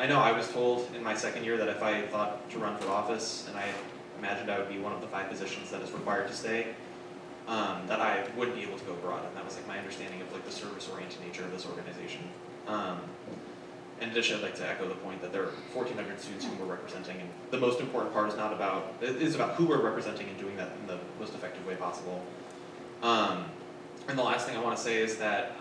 know I was told in my second year that if I thought to run for office, and I imagined I would be one of the 5 positions that is required to stay, that I would be able to go abroad, and that was like my understanding of like the service-oriented nature of this organization. In addition, I'd like to echo the point that there are 1,400 students whom we're representing, and the most important part is about who we're representing and doing that in the most effective way possible. And the last thing I want to say is that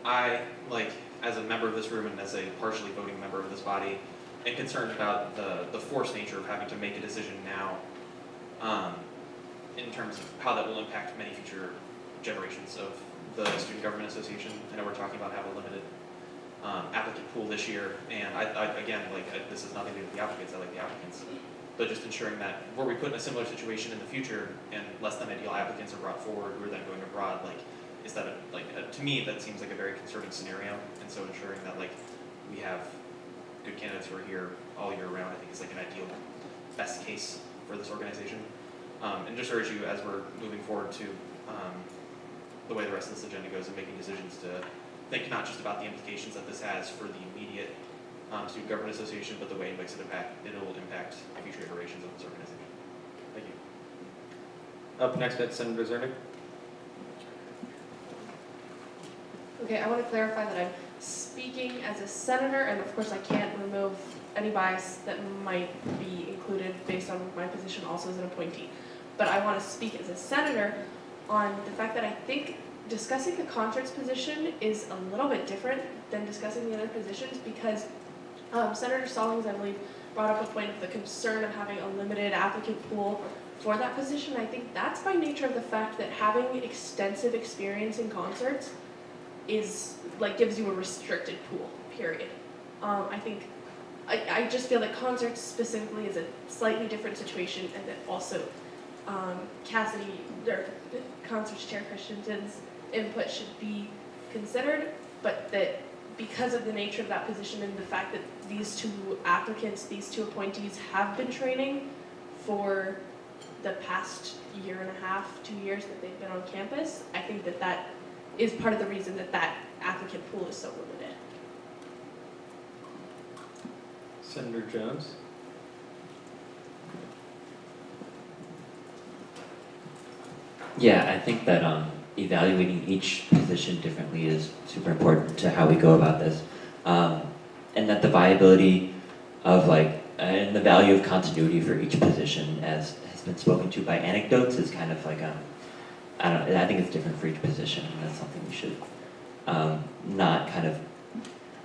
I, like, as a member of this room and as a partially voting member of this body, am concerned about the forced nature of having to make a decision now in terms of how that will impact many future generations of the Student Government Association. I know we're talking about having a limited applicant pool this year, and this is nothing to do with the applicants, I like the applicants, but just ensuring that were we put in a similar situation in the future and less than ideal applicants are brought forward who are then going abroad, to me that seems like a very concerning scenario, and so ensuring that like we have good candidates who are here all year round I think is like an ideal best case for this organization. And just urge you as we're moving forward to the way the rest of this agenda goes and making decisions to think not just about the implications that this has for the immediate Student Government Association, but the way in which it'll impact future iterations of this organization. Thank you. Up next, that's Senator Zernick. Okay, I want to clarify that I'm speaking as a senator, and of course I can't remove any bias that might be included based on my position also as an appointee. But I want to speak as a senator on the fact that I think discussing the concerts position is a little bit different than discussing the other positions, because Senator Stallings, I believe, brought up a point of the concern of having a limited applicant pool for that position. I think that's by nature of the fact that having extensive experience in concerts is like gives you a restricted pool, period. I just feel that concerts specifically is a slightly different situation, and that also Concerts Chair Christensen's input should be considered, but that because of the nature of that position and the fact that these 2 applicants, these 2 appointees have been training for the past year and a half, 2 years that they've been on campus, I think that that is part of the reason that that applicant pool is so limited. Senator Jones. Yeah, I think that evaluating each position differently is super important to how we go about this. And that the viability of and the value of continuity for each position, as has been spoken to by anecdotes, is kind of like I think it's different for each position, and that's something we should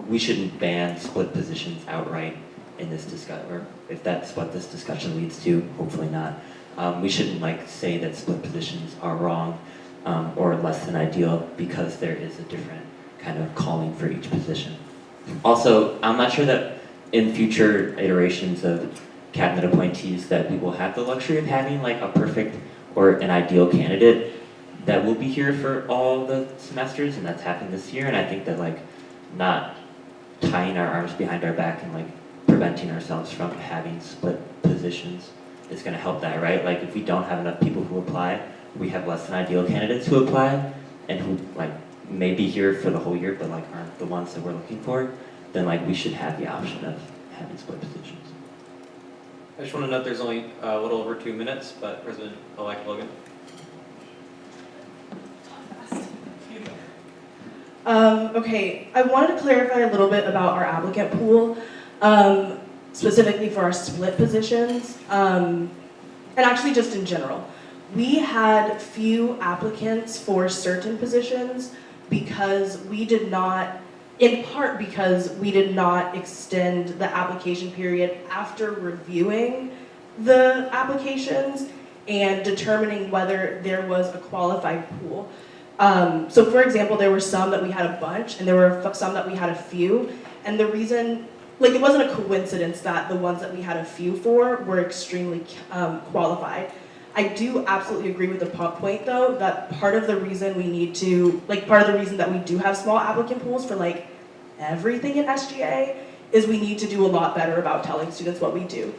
we shouldn't ban split positions outright in this discussion, or if that's what this discussion leads to, hopefully not. We shouldn't say that split positions are wrong or less than ideal because there is a different kind of calling for each position. Also, I'm not sure that in future iterations of cabinet appointees that we will have the luxury of having a perfect or an ideal candidate that will be here for all the semesters, and that's happened this year. And I think that not tying our arms behind our back and preventing ourselves from having split positions is going to help that, right? If we don't have enough people who apply, we have less than ideal candidates who apply and who may be here for the whole year but aren't the ones that we're looking for, then we should have the option of having split positions. I just want to note there's only a little over 2 minutes, but President-elect Logan. Okay, I wanted to clarify a little bit about our applicant pool, specifically for our split positions, and actually just in general. We had few applicants for certain positions because we did not, in part because we did not extend the application period after reviewing the applications and determining whether there was a qualified pool. So for example, there were some that we had a bunch and there were some that we had a few, and the reason, it wasn't a coincidence that the ones that we had a few for were extremely qualified. I do absolutely agree with the point though, that part of the reason we need to, part of the reason that we do have small applicant pools for everything in SGA is we need to do a lot better about telling students what we do.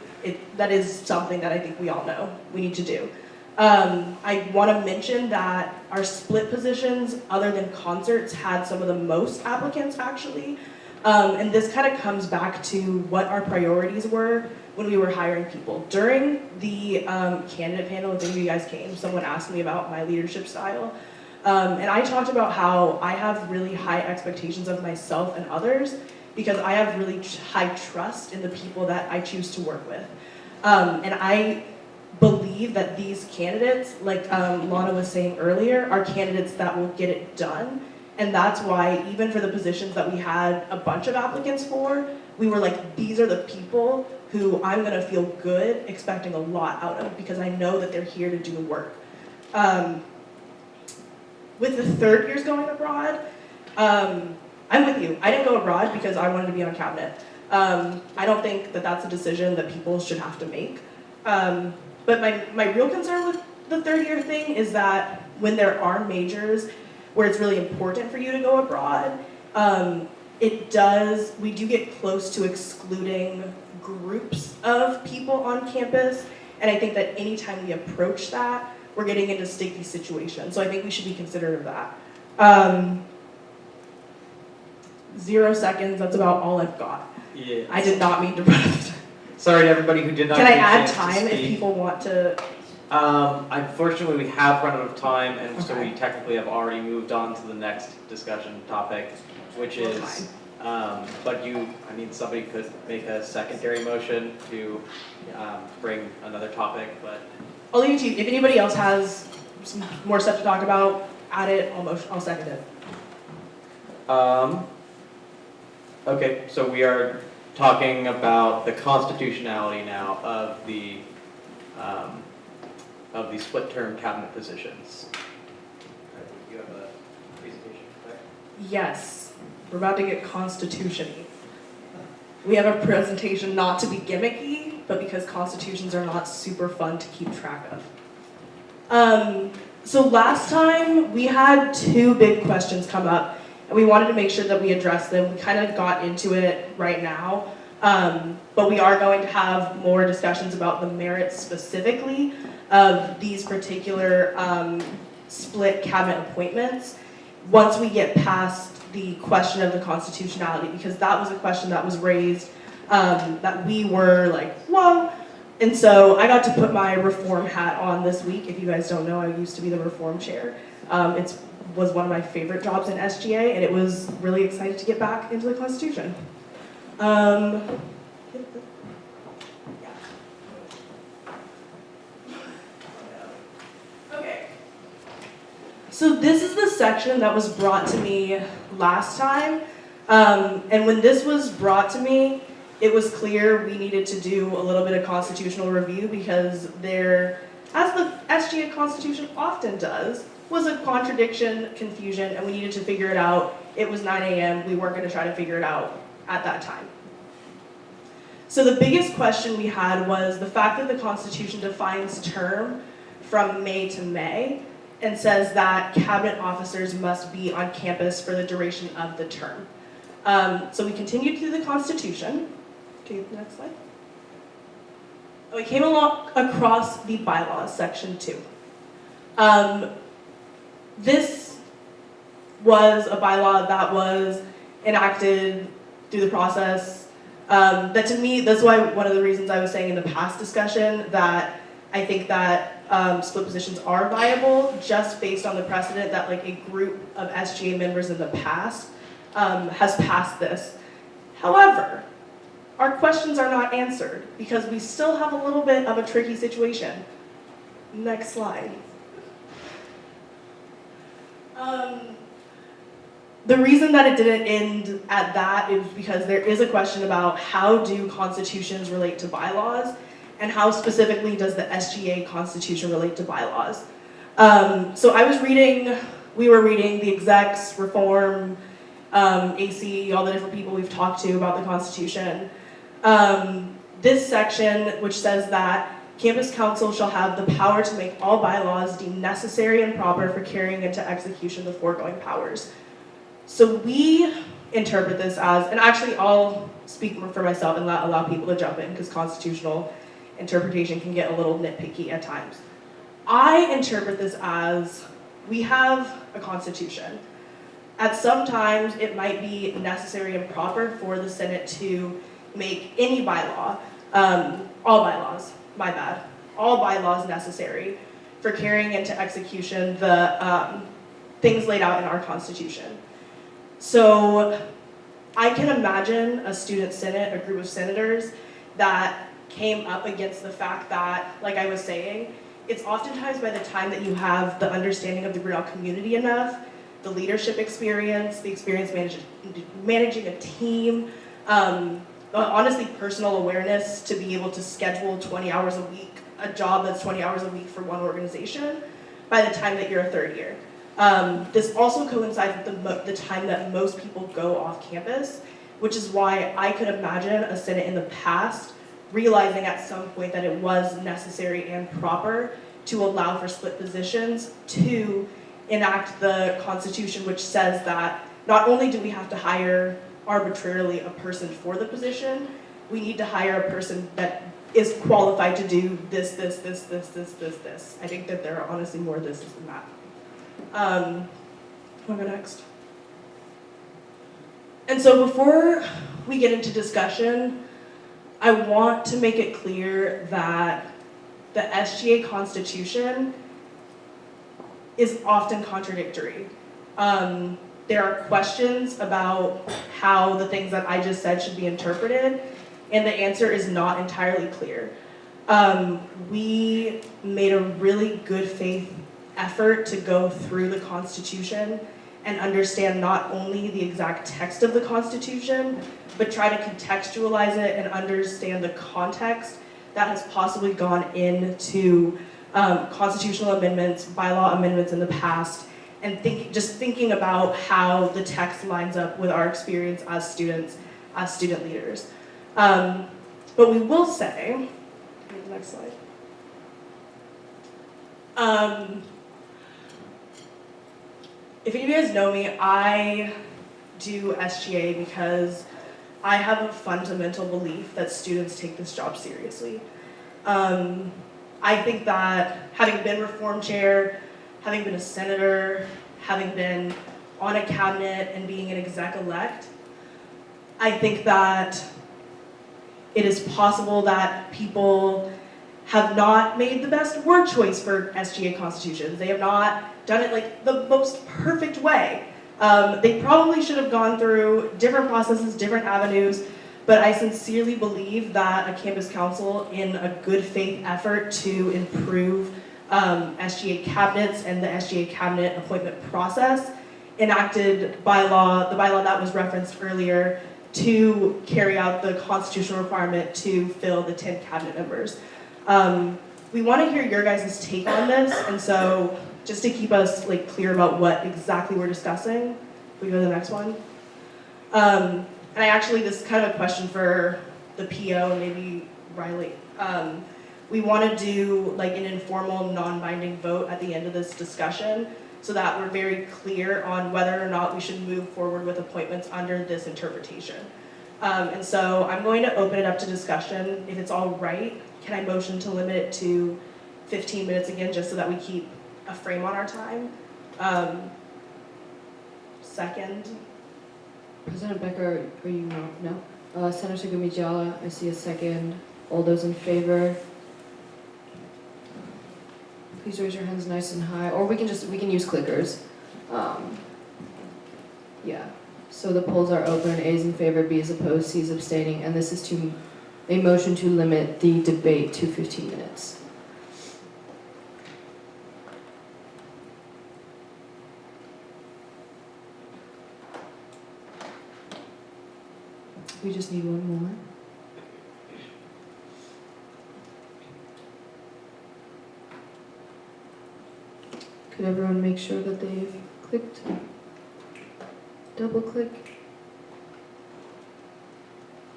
That is something that I think we all know we need to do. I want to mention that our split positions, other than concerts, had some of the most applicants actually. And this kind of comes back to what our priorities were when we were hiring people. During the candidate panel, if any of you guys came, someone asked me about my leadership style. And I talked about how I have really high expectations of myself and others because I have really high trust in the people that I choose to work with. And I believe that these candidates, like Lana was saying earlier, are candidates that will get it done. And that's why even for the positions that we had a bunch of applicants for, we were like, these are the people who I'm gonna feel good expecting a lot out of because I know that they're here to do the work. With the third years going abroad, I'm with you. I didn't go abroad because I wanted to be on cabinet. I don't think that that's a decision that people should have to make. But my real concern with the third year thing is that when there are majors where it's really important for you to go abroad, we do get close to excluding groups of people on campus. And I think that anytime we approach that, we're getting into sticky situations. So I think we should be considerate of that. 0 seconds, that's about all I've got. Yeah. I did not mean to run out of time. Sorry to everybody who did not Can I get a add chance to time if speak. people want to? Unfortunately, we have run out of time, and so we Okay. technically have already moved on to the next discussion topic, which is, but somebody could make a secondary motion to bring another topic, but I'll leave it to you. If anybody else has some more stuff to talk about, add it, I'll second it. Okay, so we are talking about the constitutionality now of the split-term cabinet positions. You have a presentation, right? Yes, we're about to get constitution-y. We have a presentation not to be gimmicky, but because constitutions are not super fun to keep track of. So last time we had 2 big questions come up, and we wanted to make sure that we addressed them. We kind of got into it right now, but we are going to have more discussions about the merits specifically of these particular split cabinet appointments once we get past the question of the constitutionality, because that was a question that was raised that we were like, whoa. And so I got to put my reform hat on this week. If you guys don't know, I used to be the reform chair. It was one of my favorite jobs in SGA, and it was really excited to get back into the Constitution. Okay. So this is the section that was brought to me last time. And when this was brought to me, it was clear we needed to do a little bit of constitutional review because there, as the SGA Constitution often does, was a contradiction, confusion, and we needed to figure it out. It was 9 a.m. We weren't going to try to figure it out at that time. So the biggest question we had was the fact that the Constitution defines term from May to May and says that cabinet officers must be on campus for the duration of the term. So we continued through the Constitution. Okay, next slide. We came along across the bylaws, section 2. This was a bylaw that was enacted through the process. That to me, that's why one of the reasons I was saying in the past discussion that I think that split positions are viable just based on the precedent that like a group of SGA members in the past has passed this. However, our questions are not answered because we still have a little bit of a tricky situation. Next slide. The reason that it didn't end at that is because there is a question about how do constitutions relate to bylaws and how specifically does the SGA Constitution relate to bylaws. So we were reading the execs, reform, AC, all the different people we've talked to about the Constitution. This section, which says that campus council shall have the power to make all bylaws deemed necessary and proper for carrying into execution the foregoing powers. So we interpret this as, and actually I'll speak for myself and not allow people to jump in because constitutional interpretation can get a little nitpicky at times. I interpret this as we have a constitution. At some times, it might be necessary and proper for the Senate to make any bylaw, all bylaws, my bad, all bylaws necessary for carrying into execution the things laid out in our Constitution. So I can imagine a student senate, a group of senators that came up against the fact that, like I was saying, it's oftentimes by the time that you have the understanding of the Grinnell community enough, the leadership experience, the experience managing a team, honestly personal awareness to be able to schedule 20 hours a week, a job that's 20 hours a week for one organization by the time that you're a third year. This also coincides with the time that most people go off campus, which is why I could imagine a Senate in the past realizing at some point that it was necessary and proper to allow for split positions to enact the Constitution, which says that not only do we have to hire arbitrarily a person for the position, we need to hire a person that is qualified to do this. I think that there are honestly more thises than that. I'll go next. And so before we get into discussion, I want to make it clear that the SGA Constitution is often contradictory. There are questions about how the things that I just said should be interpreted, and the answer is not entirely clear. We made a really good faith effort to go through the Constitution and understand not only the exact text of the Constitution, but try to contextualize it and understand the context that has possibly gone into constitutional amendments, bylaw amendments in the past, and thinking about how the text lines up with our experience as students, as student leaders. But we will say, the next slide. If any of you guys know me, I do SGA because I have a fundamental belief that students take this job seriously. I think that having been reform chair, having been a senator, having been on a cabinet and being an exec-elect, I think that it is possible that people have not made the best word choice for SGA constitutions. They have not done it like the most perfect way. They probably should have gone through different processes, different avenues, but I sincerely believe that a campus council, in a good faith effort to improve SGA cabinets and the SGA cabinet appointment process, enacted the bylaw that was referenced earlier, to carry out the constitutional requirement to fill the 10 cabinet members. We want to hear your guys' take on this, and so just to keep us clear about what exactly we're discussing, we go to the next one. And I actually, this is kind of a question for the PO, maybe Riley. We want to do an informal, non-binding vote at the end of this discussion so that we're very clear on whether or not we should move forward with appointments under this interpretation. And so I'm going to open it up to discussion. If it's all right, can I motion to limit it to 15 minutes again, just so that we keep a frame on our time? Second. President Becker, are you no? Senator Gumijala, I see a second. All those in favor? Please raise your hands nice and high, or we can use clickers. Yeah. So the polls are open. A is in favor, B is opposed, C is abstaining, and this is a motion to limit the debate to 15 minutes. We just need one more. Could everyone make sure that they've clicked? Double click.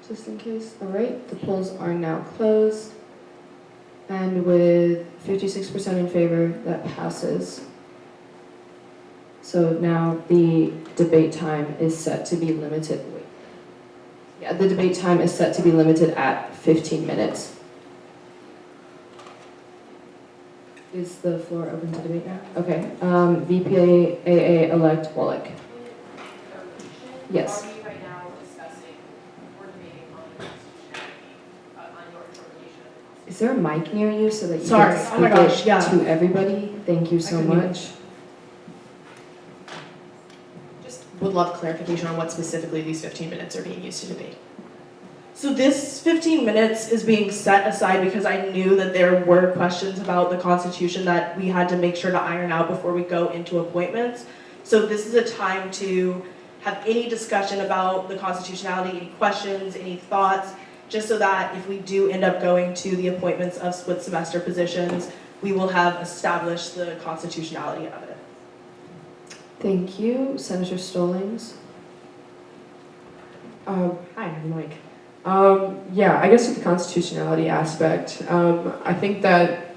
Just in case. All right, the polls are now closed. And with 56% in favor, that passes. So now the debate time is set to be limited. Yeah, the debate time is set to be limited at 15 minutes. Is the floor open to debate now? Okay. VPA AA-elect Wallach. Yes. Are we right now discussing or debating on the constitutionality, on your interpretation of the Is there a mic near you so that you Sorry. can Oh my speak gosh, it yeah. to everybody? Thank you so I couldn't much. Just would love clarification on what specifically these 15 minutes are being used to debate. So this 15 minutes is being set aside because I knew that there were questions about the Constitution that we had to make sure to iron out before we go into appointments. So this is a time to have any discussion about the constitutionality, any questions, any thoughts, just so that if we do end up going to the appointments of split semester positions, we will have established the constitutionality of it. Thank you. Senator Stallings. Hi, I'm Mike. Yeah, I guess with the constitutionality aspect, I think that,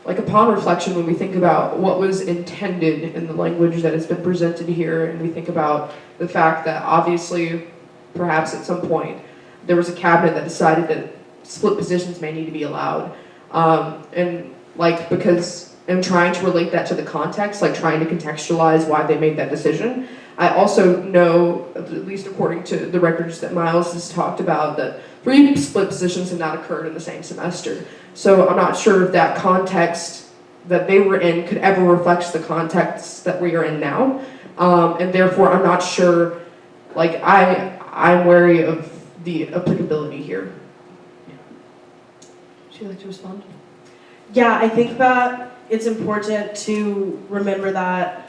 like, upon reflection, when we think about what was intended in the language that has been presented here, and we think about the fact that obviously, perhaps at some point, there was a cabinet that decided that split positions may need to be allowed, and like, because I'm trying to relate that to the context, like trying to contextualize why they made that decision. I also know, at least according to the records that Miles has talked about, that 3 split positions have not occurred in the same semester. So I'm not sure if that context that they were in could ever reflect the context that we are in now. And therefore, I'm not sure, like, I'm wary of the applicability here. Would you like to respond? Yeah, I think that it's important to remember that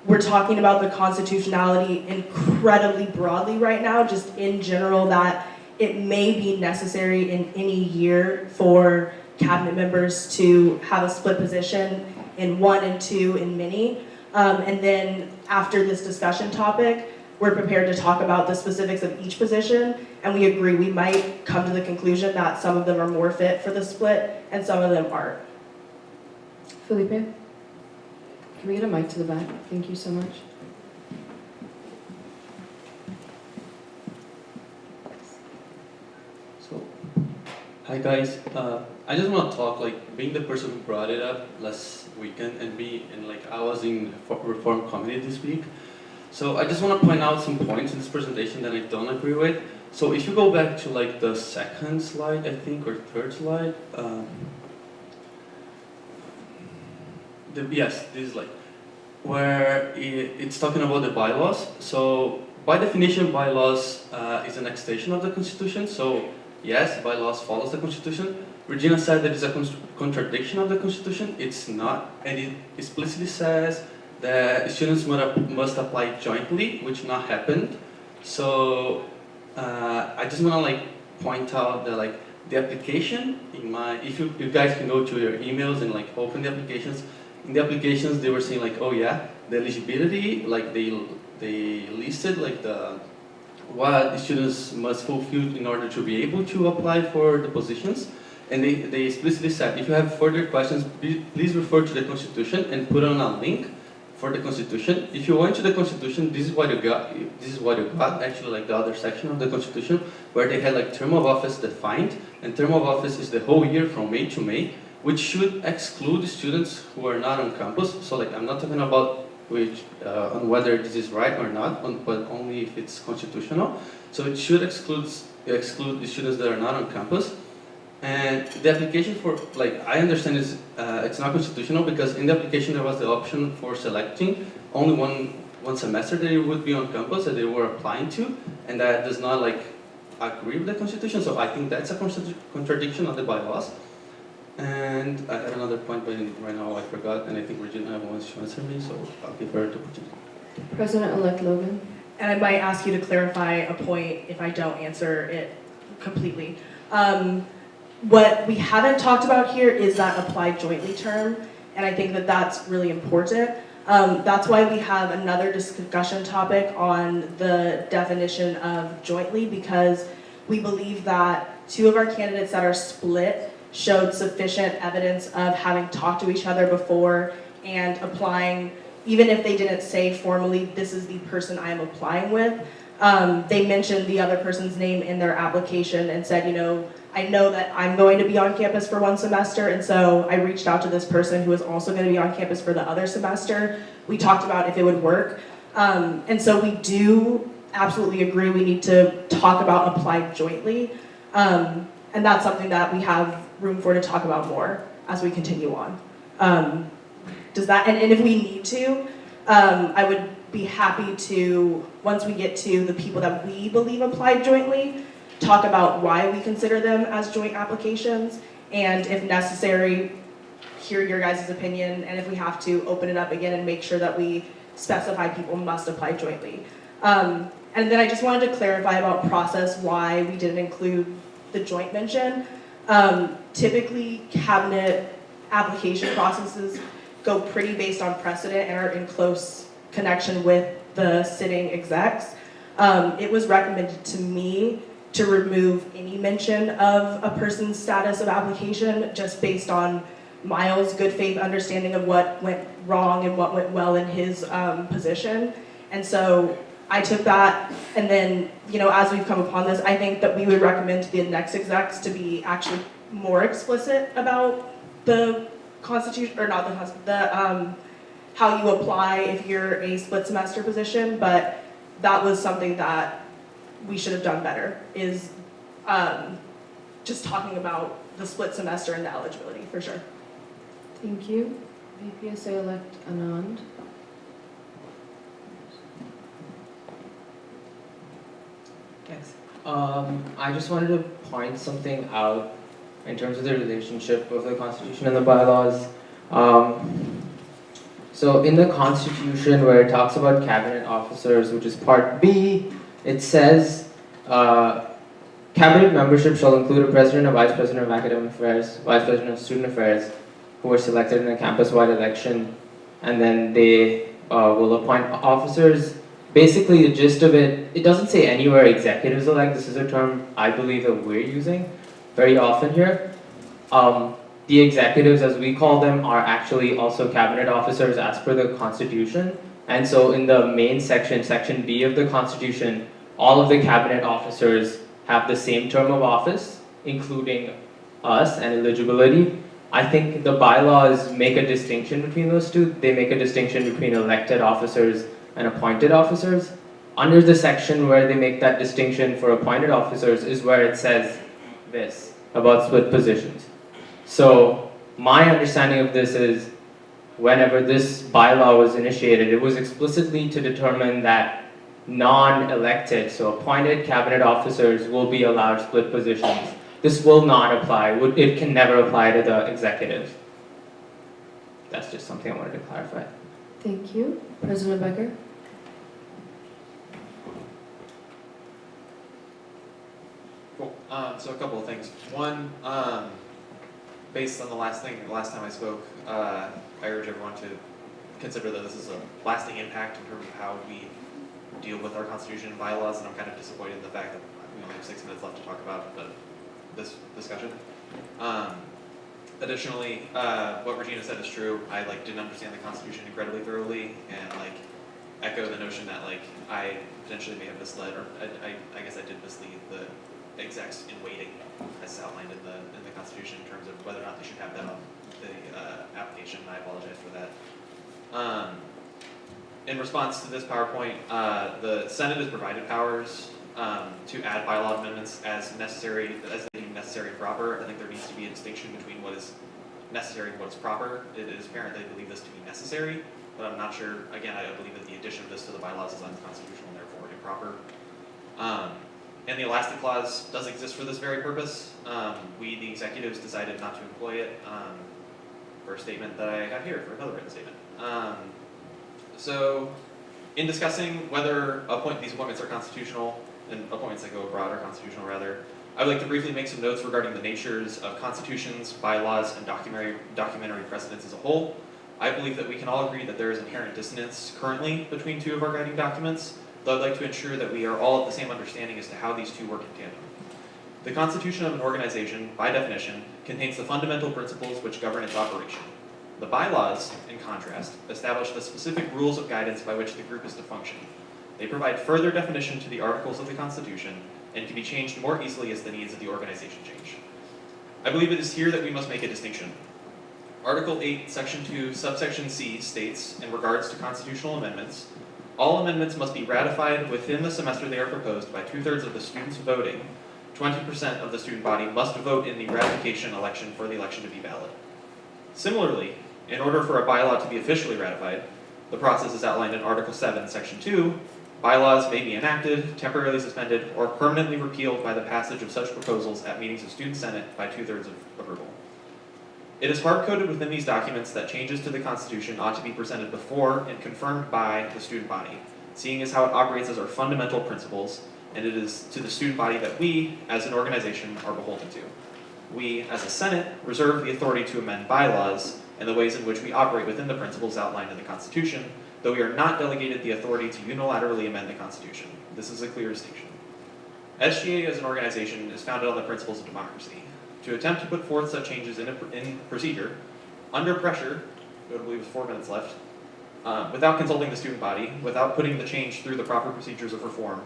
we're talking about the constitutionality incredibly broadly right now, just in general, that it may be necessary in any year for cabinet members to have a split position in 1 and 2 in many. And then after this discussion topic, we're prepared to talk about the specifics of each position, and we agree we might come to the conclusion that some of them are more fit for the split and some of them aren't. Felipe? Can we get a mic to the back? Thank you so much. So, hi guys. I just want to talk, like, being the person who brought it up last weekend and like I was in reform committee this week. So I just want to point out some points in this presentation that I don't agree with. So if you go back to like the second slide, I think, or third slide, yes, this is like where it's talking about the bylaws. So by definition, bylaws is an extension of the Constitution. So yes, bylaws follows the Constitution. Regina said that it's a contradiction of the Constitution. It's not, and it explicitly says that students must apply jointly, which not happened. So I just want to like point out that like the application if you guys can go to your emails and like open the applications. In the applications, they were saying like, oh yeah, the eligibility, like they listed like what the students must fulfill in order to be able to apply for the positions. And they explicitly said, if you have further questions, please refer to the Constitution and put on a link for the Constitution. If you went to the Constitution, this is what you got. This is what you got, actually, like the other section of the Constitution, where they had like term of office defined, and term of office is the whole year from May to May, which should exclude students who are not on campus. So like, I'm not talking about on whether this is right or not, but only if it's constitutional. So it should exclude the students that are not on campus. And the application for, like, I understand it's not constitutional because in the application there was the option for selecting only one semester that they would be on campus that they were applying to, and that does not like agree with the Constitution. So I think that's a contradiction of the bylaws. And I had another point, but right now I forgot, and I think Regina wants to answer me, so I'll give her the opportunity. President-elect Logan. And I might ask you to clarify a point if I don't answer it completely. What we haven't talked about here is that applied jointly term, and I think that that's really important. That's why we have another discussion topic on the definition of jointly, because we believe that 2 of our candidates that are split showed sufficient evidence of having talked to each other before and applying, even if they didn't say formally, this is the person I am applying with. They mentioned the other person's name in their application and said, you know, I know that I'm going to be on campus for 1 semester, and so I reached out to this person who is also going to be on campus for the other semester. We talked about if it would work. And so we do absolutely agree we need to talk about applied jointly. And that's something that we have room for to talk about more as we continue on. Does that, and if we need to, I would be happy to, once we get to the people that we believe applied jointly, talk about why we consider them as joint applications, and if necessary, hear your guys' opinion, and if we have to, open it up again and make sure that we specify people must apply jointly. And then I just wanted to clarify about process, why we didn't include the joint mention. Typically, cabinet application processes go pretty based on precedent and are in close connection with the sitting execs. It was recommended to me to remove any mention of a person's status of application just based on Miles' good faith understanding of what went wrong and what went well in his position. And so I took that, and then, you know, as we've come upon this, I think that we would recommend to the next execs to be actually more explicit about the constitution, or not the constitution, how you apply if you're a split semester position, but that was something that we should have done better, is just talking about the split semester and the eligibility, for sure. Thank you. VPSA-elect Anand. Thanks. I just wanted to point something out in terms of the relationship of the Constitution and the bylaws. So in the Constitution, where it talks about cabinet officers, which is Part B, it says, cabinet membership shall include a president, a vice president of academic affairs, vice president of student affairs, who are selected in a campus-wide election, and then they will appoint officers. Basically, the gist of it, it doesn't say anywhere executives elect. This is a term I believe that we're using very often here. The executives, as we call them, are actually also cabinet officers as per the Constitution. And so in the main section, Section B of the Constitution, all of the cabinet officers have the same term of office, including us and eligibility. I think the bylaws make a distinction between those two. They make a distinction between elected officers and appointed officers. Under the section where they make that distinction for appointed officers is where it says this about split positions. So my understanding of this is whenever this bylaw was initiated, it was explicitly to determine that non-elected, so appointed cabinet officers will be allowed split positions. This will not apply, it can never apply to the executives. That's just something I wanted to clarify. Thank you. President Becker? Cool. So a couple of things. One, based on the last time I spoke, I urge everyone to consider that this is a lasting impact in terms of how we deal with our Constitution and bylaws, and I'm kind of disappointed in the fact that we only have 6 minutes left to talk about this discussion. Additionally, what Regina said is true. I didn't understand the Constitution incredibly thoroughly, and echo the notion that I potentially may have misled, or I guess I did mislead the execs in waiting, as outlined in the Constitution, in terms of whether or not they should have that on the application. And I apologize for that. In response to this PowerPoint, the Senate has provided powers to add bylaw amendments as necessary, as they deem necessary and proper. I think there needs to be a distinction between what is necessary and what is proper. It is apparent they believe this to be necessary, but I'm not sure. Again, I believe that the addition of this to the bylaws is unconstitutional and therefore improper. And the elastic clause does exist for this very purpose. We, the executives, decided not to employ it for a statement that I have here, for another written statement. So, in discussing whether these appointments are constitutional, and appointments that go abroad are constitutional rather, I would like to briefly make some notes regarding the natures of constitutions, bylaws, and documentary precedents as a whole. I believe that we can all agree that there is inherent dissonance currently between two of our guiding documents, though I'd like to ensure that we are all at the same understanding as to how these two work in tandem. The constitution of an organization, by definition, contains the fundamental principles which govern its operation. The bylaws, in contrast, establish the specific rules of guidance by which the group is to function. They provide further definition to the articles of the Constitution and can be changed more easily as the needs of the organization change. I believe it is here that we must make a distinction. Article 8, Section 2, subsection C states, in regards to constitutional amendments, All amendments must be ratified within the semester they are proposed by 2/3 of the students voting. 20% of the student body must vote in the ratification election for the election to be valid. Similarly, in order for a bylaw to be officially ratified, the process is outlined in Article 7, Section 2. Bylaws may be enacted, temporarily suspended, or permanently repealed by the passage of such proposals at meetings of student senate by 2/3 of approval. It is hard-coded within these documents that changes to the Constitution ought to be presented before and confirmed by the student body, seeing as how it operates as our fundamental principles, and it is to the student body that we, as an organization, are beholden to. We, as a Senate, reserve the authority to amend bylaws and the ways in which we operate within the principles outlined in the Constitution, though we are not delegated the authority to unilaterally amend the Constitution. This is a clear distinction. SGA as an organization is founded on the principles of democracy. To attempt to put forth such changes in procedure, under pressure, I believe with 4 minutes left, without consulting the student body, without putting the change through the proper procedures of reform,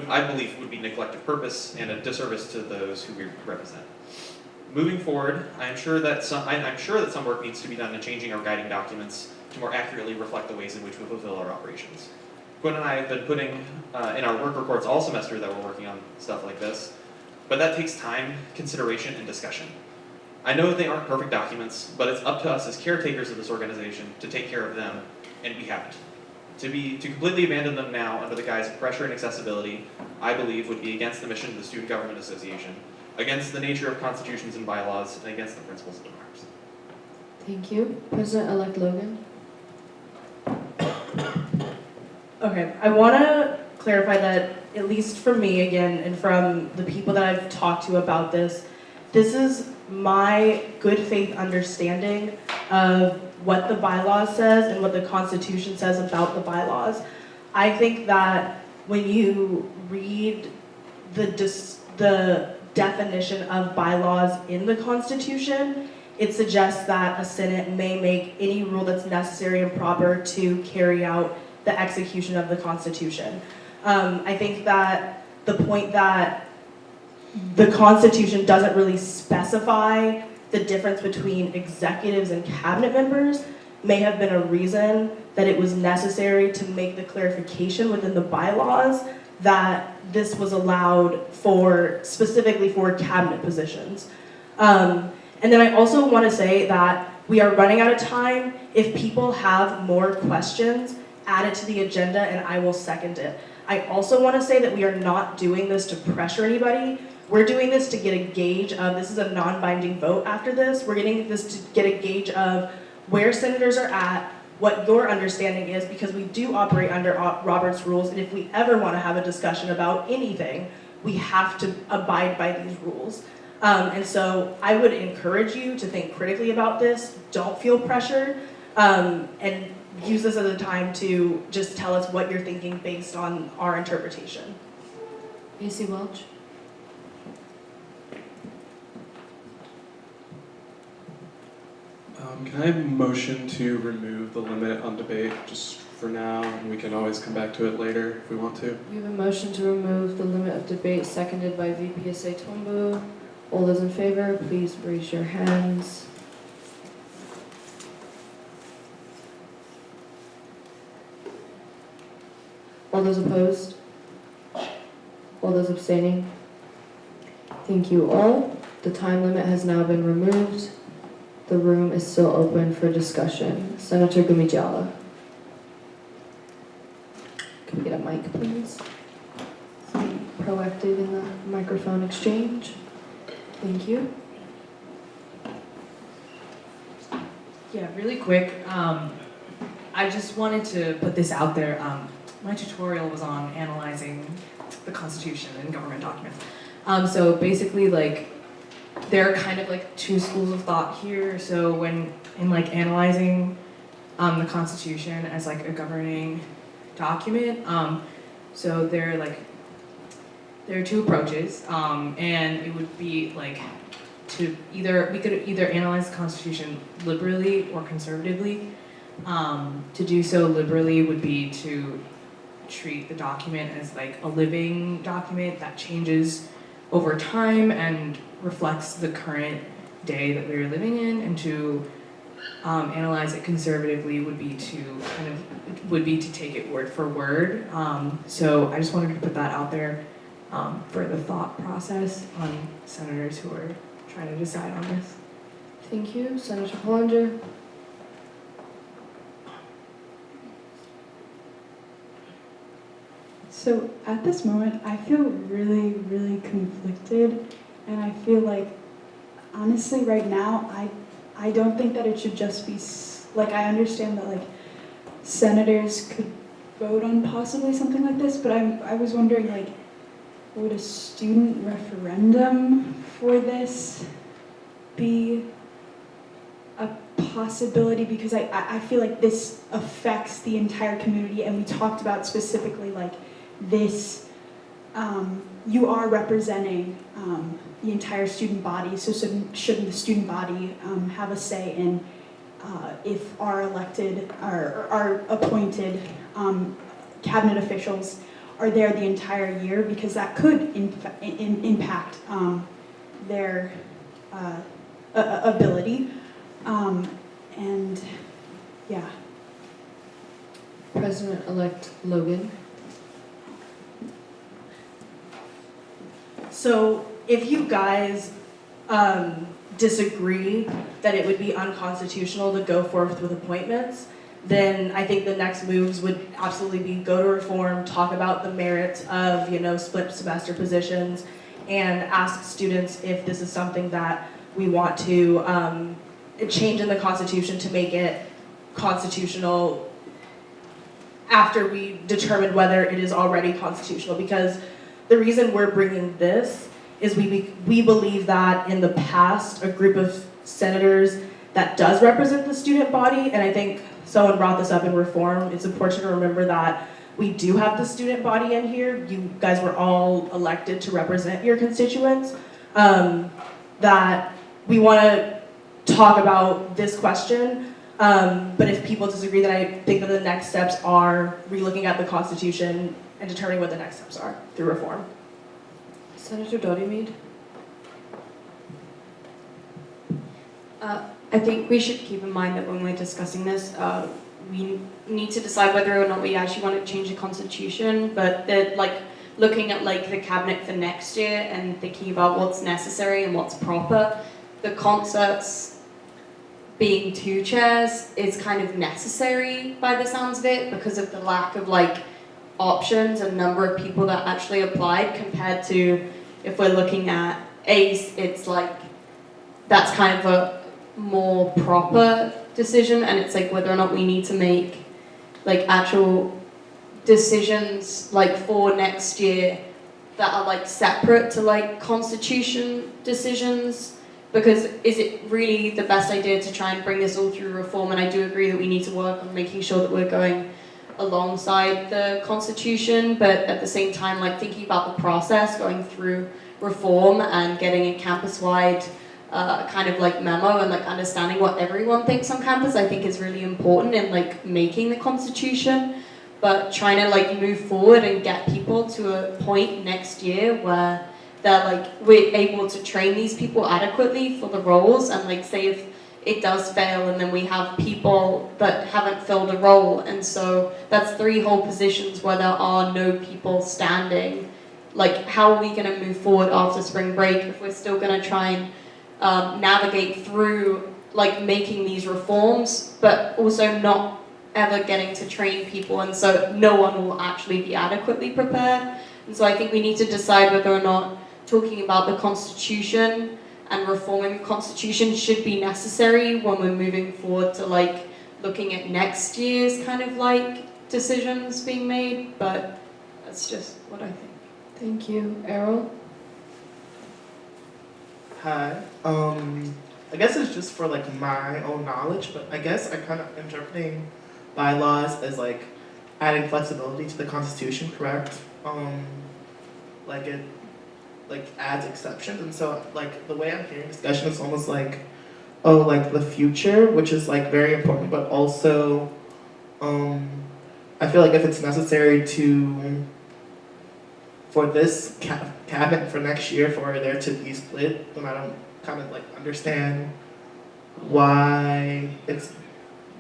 I believe would be neglect of purpose and a disservice to those who we represent. Moving forward, I'm sure that some work needs to be done in changing our guiding documents to more accurately reflect the ways in which we fulfill our operations. Quinn and I have been putting in our work reports all semester that we're working on stuff like this, but that takes time, consideration, and discussion. I know that they aren't perfect documents, but it's up to us as caretakers of this organization to take care of them, and we haven't. To completely abandon them now under the guise of pressure and accessibility, I believe would be against the mission of the Student Government Association, against the nature of constitutions and bylaws, and against the principles of democracy. Thank you. President-elect Logan? Okay, I want to clarify that, at least for me again, and from the people that I've talked to about this is my good faith understanding of what the bylaws says and what the Constitution says about the bylaws. I think that when you read the definition of bylaws in the Constitution, it suggests that a Senate may make any rule that's necessary and proper to carry out the execution of the Constitution. I think that the point that the Constitution doesn't really specify the difference between executives and cabinet members may have been a reason that it was necessary to make the clarification within the bylaws that this was allowed specifically for cabinet positions. And then I also want to say that we are running out of time. If people have more questions, add it to the agenda and I will second it. I also want to say that we are not doing this to pressure anybody. We're doing this to get a gauge of, this is a non-binding vote after this, we're getting this to get a gauge of where senators are at, what your understanding is, because we do operate under Robert's rules, and if we ever want to have a discussion about anything, we have to abide by these rules. And so I would encourage you to think critically about this, don't feel pressured, and use this as a time to just tell us what you're thinking based on our interpretation. AC Welch? Can I have a motion to remove the limit on debate just for now, and we can always come back to it later if we want to? We have a motion to remove the limit of debate, seconded by VPSA Tombo. All those in favor, please raise your hands. All those opposed? All those abstaining? Thank you all. The time limit has now been removed. The room is still open for discussion. Senator Gumijala. Can we get a mic, please? Be proactive in the microphone exchange. Thank you. Yeah, really quick. I just wanted to put this out there. My tutorial was on analyzing the Constitution and government documents. So basically, like, there are kind of like two schools of thought here. So when in like analyzing the Constitution as like a governing document, so there are two approaches, and it would be like we could either analyze the Constitution liberally or conservatively. To do so liberally would be to treat the document as like a living document that changes over time and reflects the current day that we're living in, and to analyze it conservatively would be to take it word for word. So I just wanted to put that out there for the thought process on senators who are trying to decide on this. Thank you, Senator Hollinger. So at this moment, I feel really, really conflicted, and I feel like, honestly, right now, I don't think that it should just be, like, I understand that, like, senators could vote on possibly something like this, but I was wondering, like, would a student referendum for this be a possibility? Because I feel like this affects the entire community, and we talked about specifically, like, this, you are representing the entire student body, so shouldn't the student body have a say in if our elected, our appointed cabinet officials are there the entire year, because that could impact their ability, and yeah. President-elect Logan. So if you guys disagree that it would be unconstitutional to go forth with appointments, then I think the next moves would absolutely be go to reform, talk about the merits of, split semester positions, and ask students if this is something that we want to change in the Constitution to make it constitutional after we determine whether it is already constitutional. Because the reason we're bringing this is we believe that in the past, a group of senators that does represent the student body, and I think someone brought this up in reform, it's important to remember that we do have the student body in here. You guys were all elected to represent your constituents. That we want to talk about this question, but if people disagree, then I think that the next steps are relooking at the Constitution and determining what the next steps are through reform. Senator Doddy-Mead. I think we should keep in mind that when we're discussing this, we need to decide whether or not we actually want to change the Constitution, but looking at the cabinet for next year and thinking about what's necessary and what's proper, the concerts being 2 chairs is kind of necessary by the sounds of it, because of the lack of options and number of people that actually applied, compared to if we're looking at ACE, it's that's kind of a more proper decision, and it's whether or not we need to make actual decisions for next year that are separate to constitution decisions, because is it really the best idea to try and bring this all through reform? And I do agree that we need to work on making sure that we're going alongside the Constitution, but at the same time thinking about the process going through reform and getting a campus-wide kind of memo and understanding what everyone thinks on campus, I think is really important in making the Constitution. But trying to move forward and get people to a point next year where they're we're able to train these people adequately for the roles, and say if it does fail and then we have people that haven't filled a role, and so that's 3 whole positions where there are no people standing. How are we going to move forward after spring break if we're still going to try and navigate through making these reforms, but also not ever getting to train people, and so no one will actually be adequately prepared. And so I think we need to decide whether or not talking about the Constitution and reforming the Constitution should be necessary when we're moving forward to looking at next year's kind of decisions being made, but that's just what I think. Thank you. Errol? Hi. I guess it's just for my own knowledge, but I guess I'm kind of interpreting bylaws as adding flexibility to the Constitution, correct? It adds exceptions, and so the way I'm hearing discussion is almost the future, which is very important, but also I feel if it's necessary for this cabinet for next year for there to be split, then I don't kind of understand why it's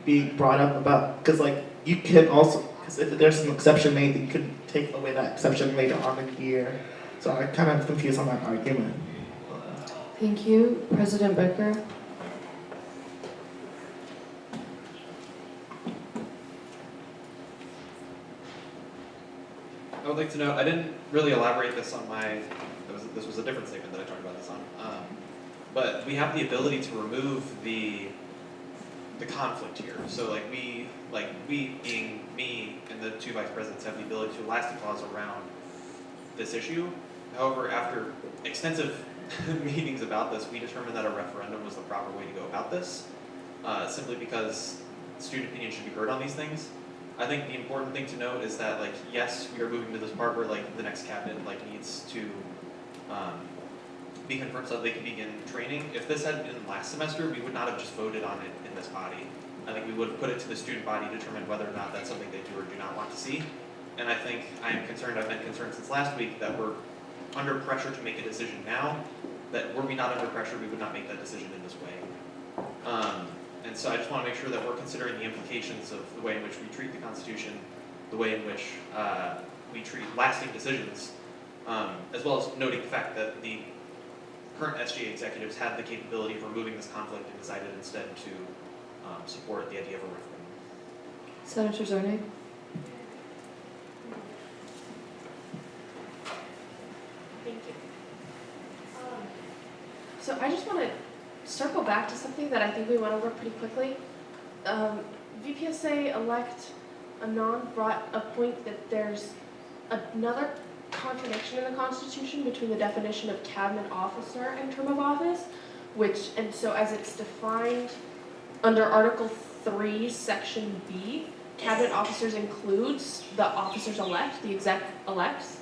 being brought up about, because like you can also, because if there's an exception made, you could take away that exception later on in the year. So I'm kind of confused on that argument. Thank you. President Becker? I would like to know, I didn't really elaborate this on this was a different statement that I talked about this on. But we have the ability to remove the conflict here. So we being me and the two vice presidents have the ability to elastic clause around this issue. However, after extensive meetings about this, we determined that a referendum was the proper way to go about this, simply because student opinion should be heard on these things. I think the important thing to note is that, yes, we are moving to this part where, the next cabinet, needs to be confirmed so that they can begin training. If this had been last semester, we would not have just voted on it in this body. I think we would have put it to the student body to determine whether or not that's something they do or do not want to see. And I think I've been concerned since last week that we're under pressure to make a decision now, that were we not under pressure, we would not make that decision in this way. And so I just want to make sure that we're considering the implications of the way in which we treat the Constitution, the way in which we treat lasting decisions, as well as noting the fact that the current SGA executives had the capability of removing this conflict and decided instead to support the idea of a referendum. Senator Zarnig? Thank you. So I just want to circle back to something that I think we went over pretty quickly. VPSA elect Anand brought a point that there's another contradiction in the Constitution between the definition of cabinet officer and term of office, and so as it's defined under Article 3, Section B, cabinet officers includes the officers elect, the exec elects,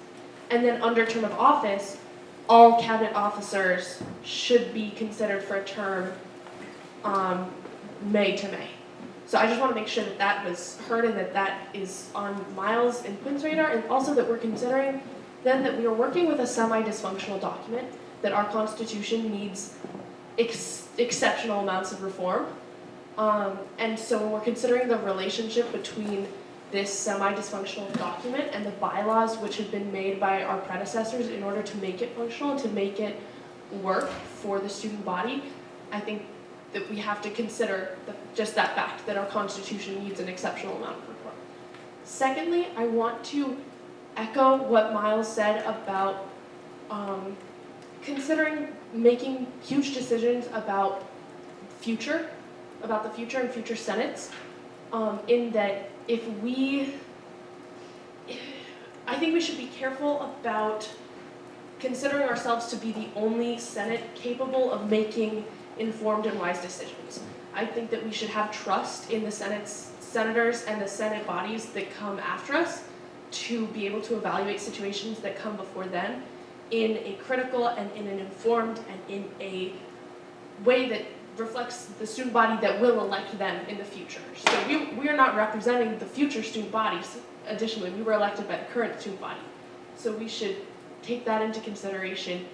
and then under term of office, all cabinet officers should be considered for a term May to May. So I just want to make sure that that was heard and that that is on Miles and Quinn's radar, and also that we're considering then that we are working with a semi-dysfunctional document, that our Constitution needs exceptional amounts of reform. And so when we're considering the relationship between this semi-dysfunctional document and the bylaws which have been made by our predecessors in order to make it functional, to make it work for the student body, I think that we have to consider just that fact, that our Constitution needs an exceptional amount of reform. Secondly, I want to echo what Miles said about considering making huge decisions about the future and future senates, in that I think we should be careful about considering ourselves to be the only Senate capable of making informed and wise decisions. I think that we should have trust in the senators and the Senate bodies that come after us to be able to evaluate situations that come before them in a critical and in an informed and in a way that reflects the student body that will elect them in the future. So we are not representing the future student bodies. Additionally, we were elected by the current student body. So we should take that into consideration.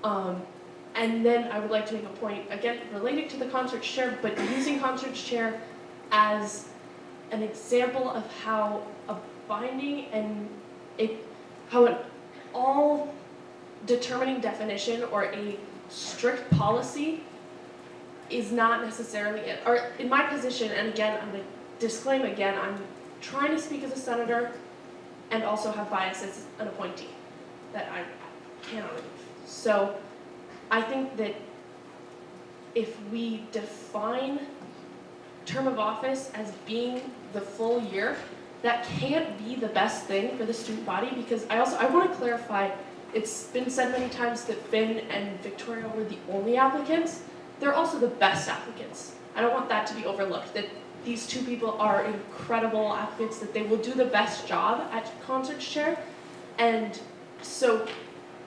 And then I would like to make a point, again, related to the concerts chair, but using concerts chair as an example of how a binding and how an all determining definition or a strict policy is not necessarily it. Or in my position, and again, I'm going to disclaim again, I'm trying to speak as a senator and also have bias as an appointee that I cannot remove. So I think that if we define term of office as being the full year, that can't be the best thing for the student body, because I want to clarify, it's been said many times that Finn and Victoria were the only applicants. They're also the best applicants. I don't want that to be overlooked, that these two people are incredible applicants, that they will do the best job at concerts chair. And so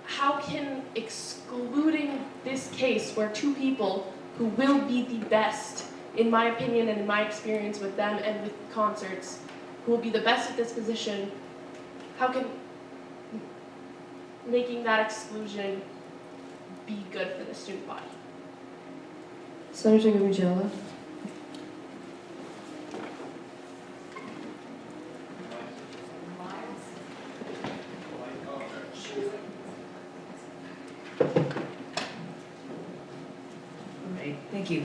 how can excluding this case where two people who will be the best, in my opinion and in my experience with them and with concerts, who will be the best at this position, how can making that exclusion be good for the student body? Senator Gabriella. Alright, thank you.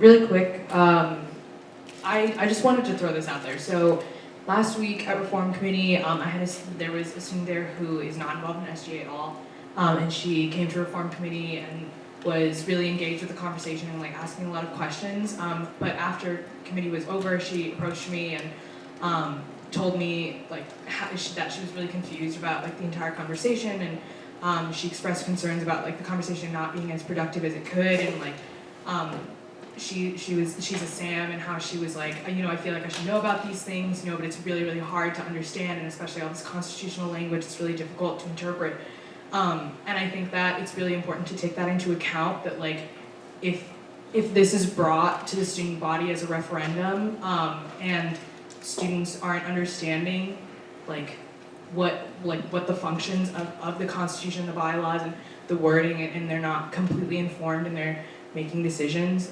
Really quick, I just wanted to throw this out there. So last week at Reform Committee, there was a student there who is not involved in SGA at all, and she came to Reform Committee and was really engaged with the conversation and like asking a lot of questions. But after committee was over, she approached me and told me like that she was really confused about like the entire conversation, and she expressed concerns about like the conversation not being as productive as it could, and like she's a Sam, and how she was like, I feel like I should know about these things, but it's really, really hard to understand, and especially all this constitutional language, it's really difficult to interpret. And I think that it's really important to take that into account, that like if this is brought to the student body as a referendum, and students aren't understanding like what the functions of the Constitution, the bylaws, and the wording, and they're not completely informed and they're making decisions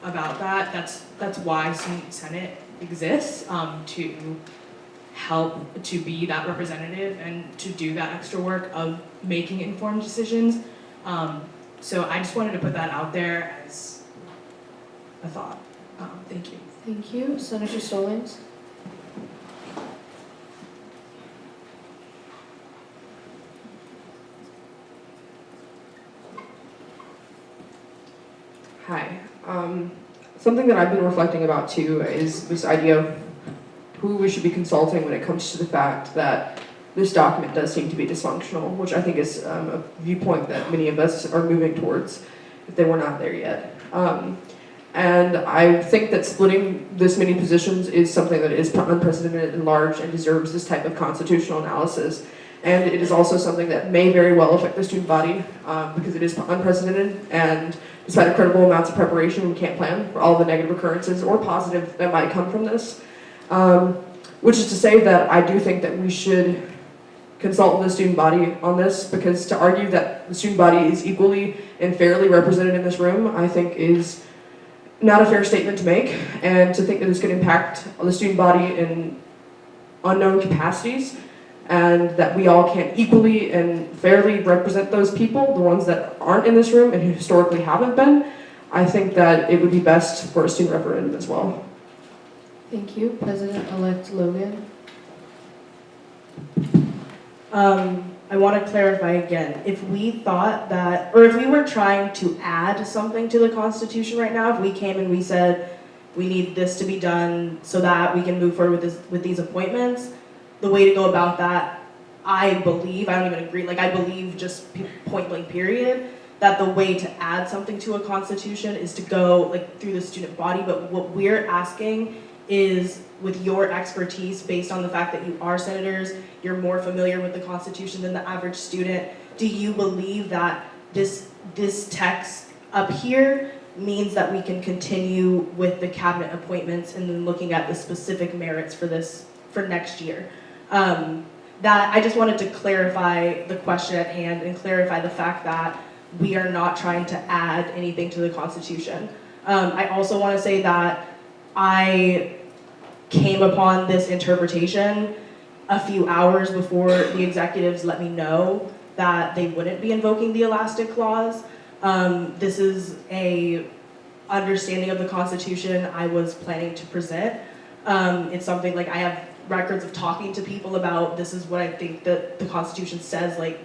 about that. That's why Student Senate exists, to help to be that representative and to do that extra work of making informed decisions. So I just wanted to put that out there as a thought. Thank you. Thank you. Senator Stallings. Hi. Something that I've been reflecting about too is this idea of who we should be consulting when it comes to the fact that this document does seem to be dysfunctional, which I think is a viewpoint that many of us are moving towards, if they were not there yet. And I think that splitting this many positions is something that is unprecedented and large and deserves this type of constitutional analysis. And it is also something that may very well affect the student body, because it is unprecedented, and despite incredible amounts of preparation, we can't plan for all the negative occurrences or positive that might come from this. Which is to say that I do think that we should consult the student body on this, because to argue that the student body is equally and fairly represented in this room, I think is not a fair statement to make, and to think that this could impact the student body in unknown capacities, and that we all can't equally and fairly represent those people, the ones that aren't in this room and who historically haven't been. I think that it would be best for a student referendum as well. Thank you. President-elect Logan. I want to clarify again, if we thought that, or if we were trying to add something to the Constitution right now, if we came and we said, we need this to be done so that we can move forward with these appointments, the way to go about that, I believe, I don't even agree, like I believe just point blank period, that the way to add something to a Constitution is to go like through the student body, but what we're asking is, with your expertise, based on the fact that you are senators, you're more familiar with the Constitution than the average student, do you believe that this text up here means that we can continue with the cabinet appointments and then looking at the specific merits for next year? That I just wanted to clarify the question at hand and clarify the fact that we are not trying to add anything to the Constitution. I also want to say that I came upon this interpretation a few hours before the executives let me know that they wouldn't be invoking the elastic clause. This is a understanding of the Constitution I was planning to present. It's something like I have records of talking to people about, this is what I think that the Constitution says, like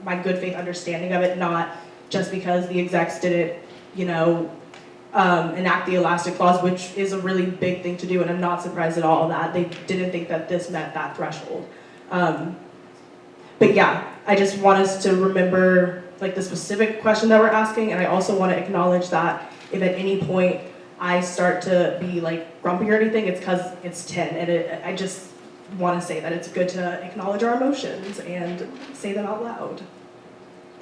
my good faith understanding of it, not just because the execs didn't, enact the elastic clause, which is a really big thing to do, and I'm not surprised at all that they didn't think that this met that threshold. But yeah, I just want us to remember like the specific question that we're asking, and I also want to acknowledge that if at any point I start to be like grumpy or anything, it's because it's 10, and I just want to say that it's good to acknowledge our emotions and say them out loud.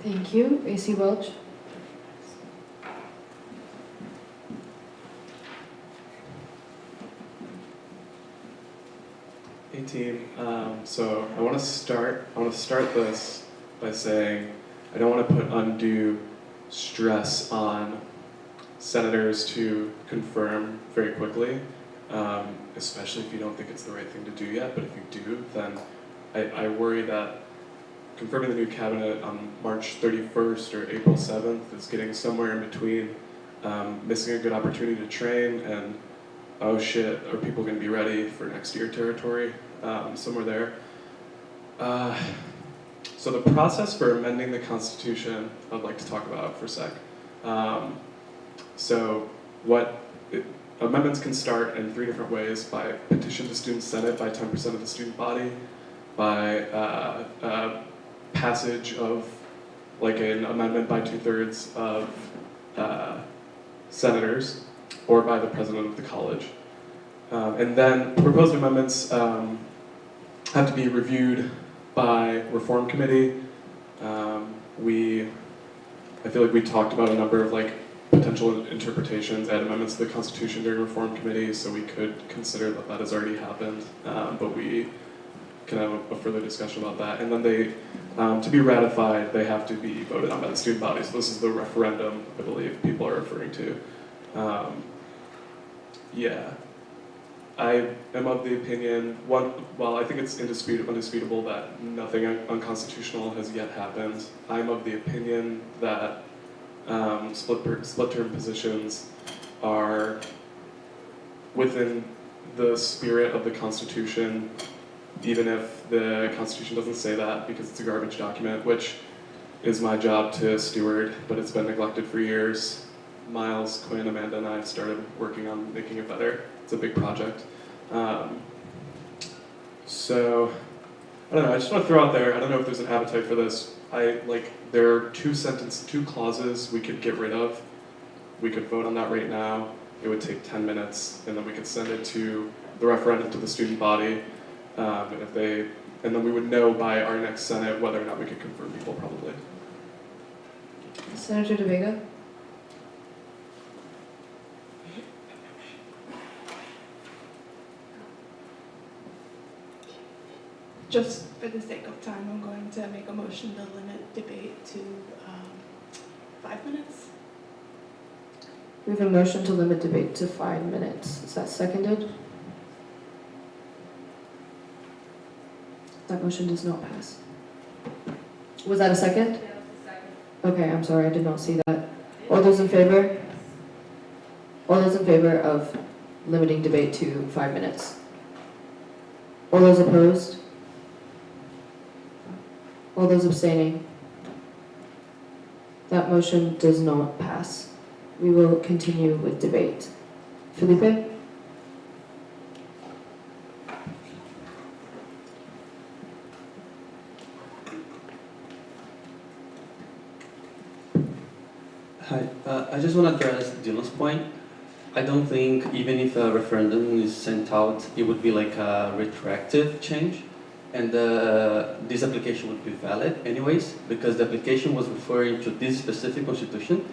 Thank you. AC Welch. Hey team, so I want to start this by saying I don't want to put undue stress on senators to confirm very quickly, especially if you don't think it's the right thing to do yet. But if you do, then I worry that confirming the new cabinet on March 31st or April 7th is getting somewhere in between, missing a good opportunity to train and, oh shit, are people going to be ready for next year territory, somewhere there. So the process for amending the Constitution, I'd like to talk about for a sec. Amendments can start in 3 different ways: by petition to student senate by 10% of the student body, by passage of like an amendment by 2/3 of senators, or by the president of the college. And then proposed amendments have to be reviewed by reform committee. I feel like we talked about a number of like potential interpretations and amendments to the Constitution during reform committee, so we could consider that that has already happened, but we can have a further discussion about that. And then they, to be ratified, they have to be voted on by the student body. So this is the referendum, I believe people are referring to. Yeah. I am of the opinion, while I think it's undisputable that nothing unconstitutional has yet happened, I'm of the opinion that split term positions are within the spirit of the Constitution, even if the Constitution doesn't say that, because it's a garbage document, which is my job to steward, but it's been neglected for years. Miles, Quinn, Amanda, and I have started working on making it better. It's a big project. So, I don't know, I just want to throw out there, I don't know if there's an appetite for this. There are 2 clauses we could get rid of. We could vote on that right now. It would take 10 minutes, and then we could send it to the referendum to the student body. And then we would know by our next Senate whether or not we could confirm people, probably. Senator DeVega? Just for the sake of time, I'm going to make a motion to limit debate to 5 minutes. We have a motion to limit debate to 5 minutes. Is that seconded? That motion does not pass. Was that a second? Yeah, that's a second. Okay, I'm sorry, I did not see that. All those in favor? All those in favor of limiting debate to 5 minutes? All those opposed? All those abstaining? That motion does not pass. We will continue with debate. Felipe? Hi, I just want to address Dylan's point. I don't think even if a referendum is sent out, it would be like a retroactive change, and this application would be valid anyways, because the application was referring to this specific constitution,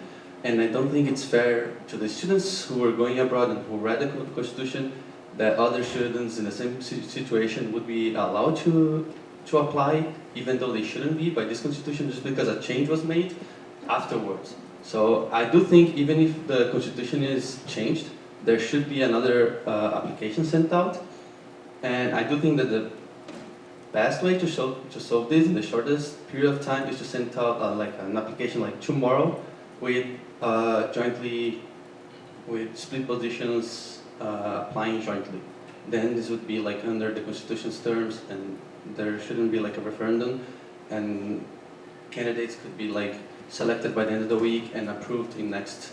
and I don't think it's fair to the students who are going abroad and who read the constitution that other students in the same situation would be allowed to apply, even though they shouldn't be, by this constitution, just because a change was made afterwards. So I do think even if the constitution is changed, there should be another application sent out. And I do think that the best way to solve this in the shortest period of time is to send out like an application like tomorrow with jointly, with split positions applying jointly. Then this would be like under the constitution's terms, and there shouldn't be like a referendum, and candidates could be like selected by the end of the week and approved in next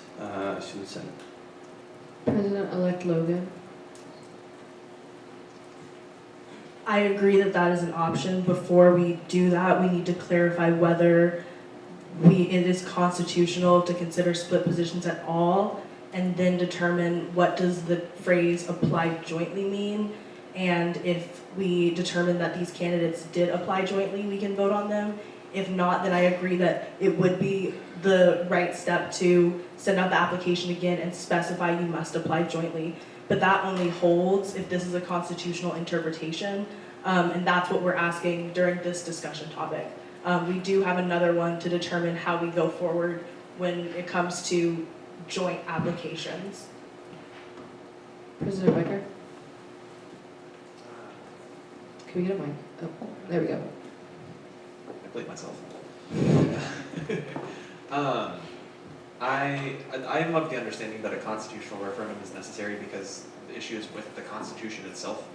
student senate. President-elect Logan? I agree that that is an option. Before we do that, we need to clarify whether it is constitutional to consider split positions at all, and then determine what does the phrase apply jointly mean. And if we determine that these candidates did apply jointly, we can vote on them. If not, then I agree that it would be the right step to send out the application again and specify you must apply jointly. But that only holds if this is a constitutional interpretation, and that's what we're asking during this discussion topic. We do have another one to determine how we go forward when it comes to joint applications. President Becker, can we get a mic? Oh, there we go. I played myself. I am of the understanding that a constitutional referendum is necessary because the issue is with the Constitution itself.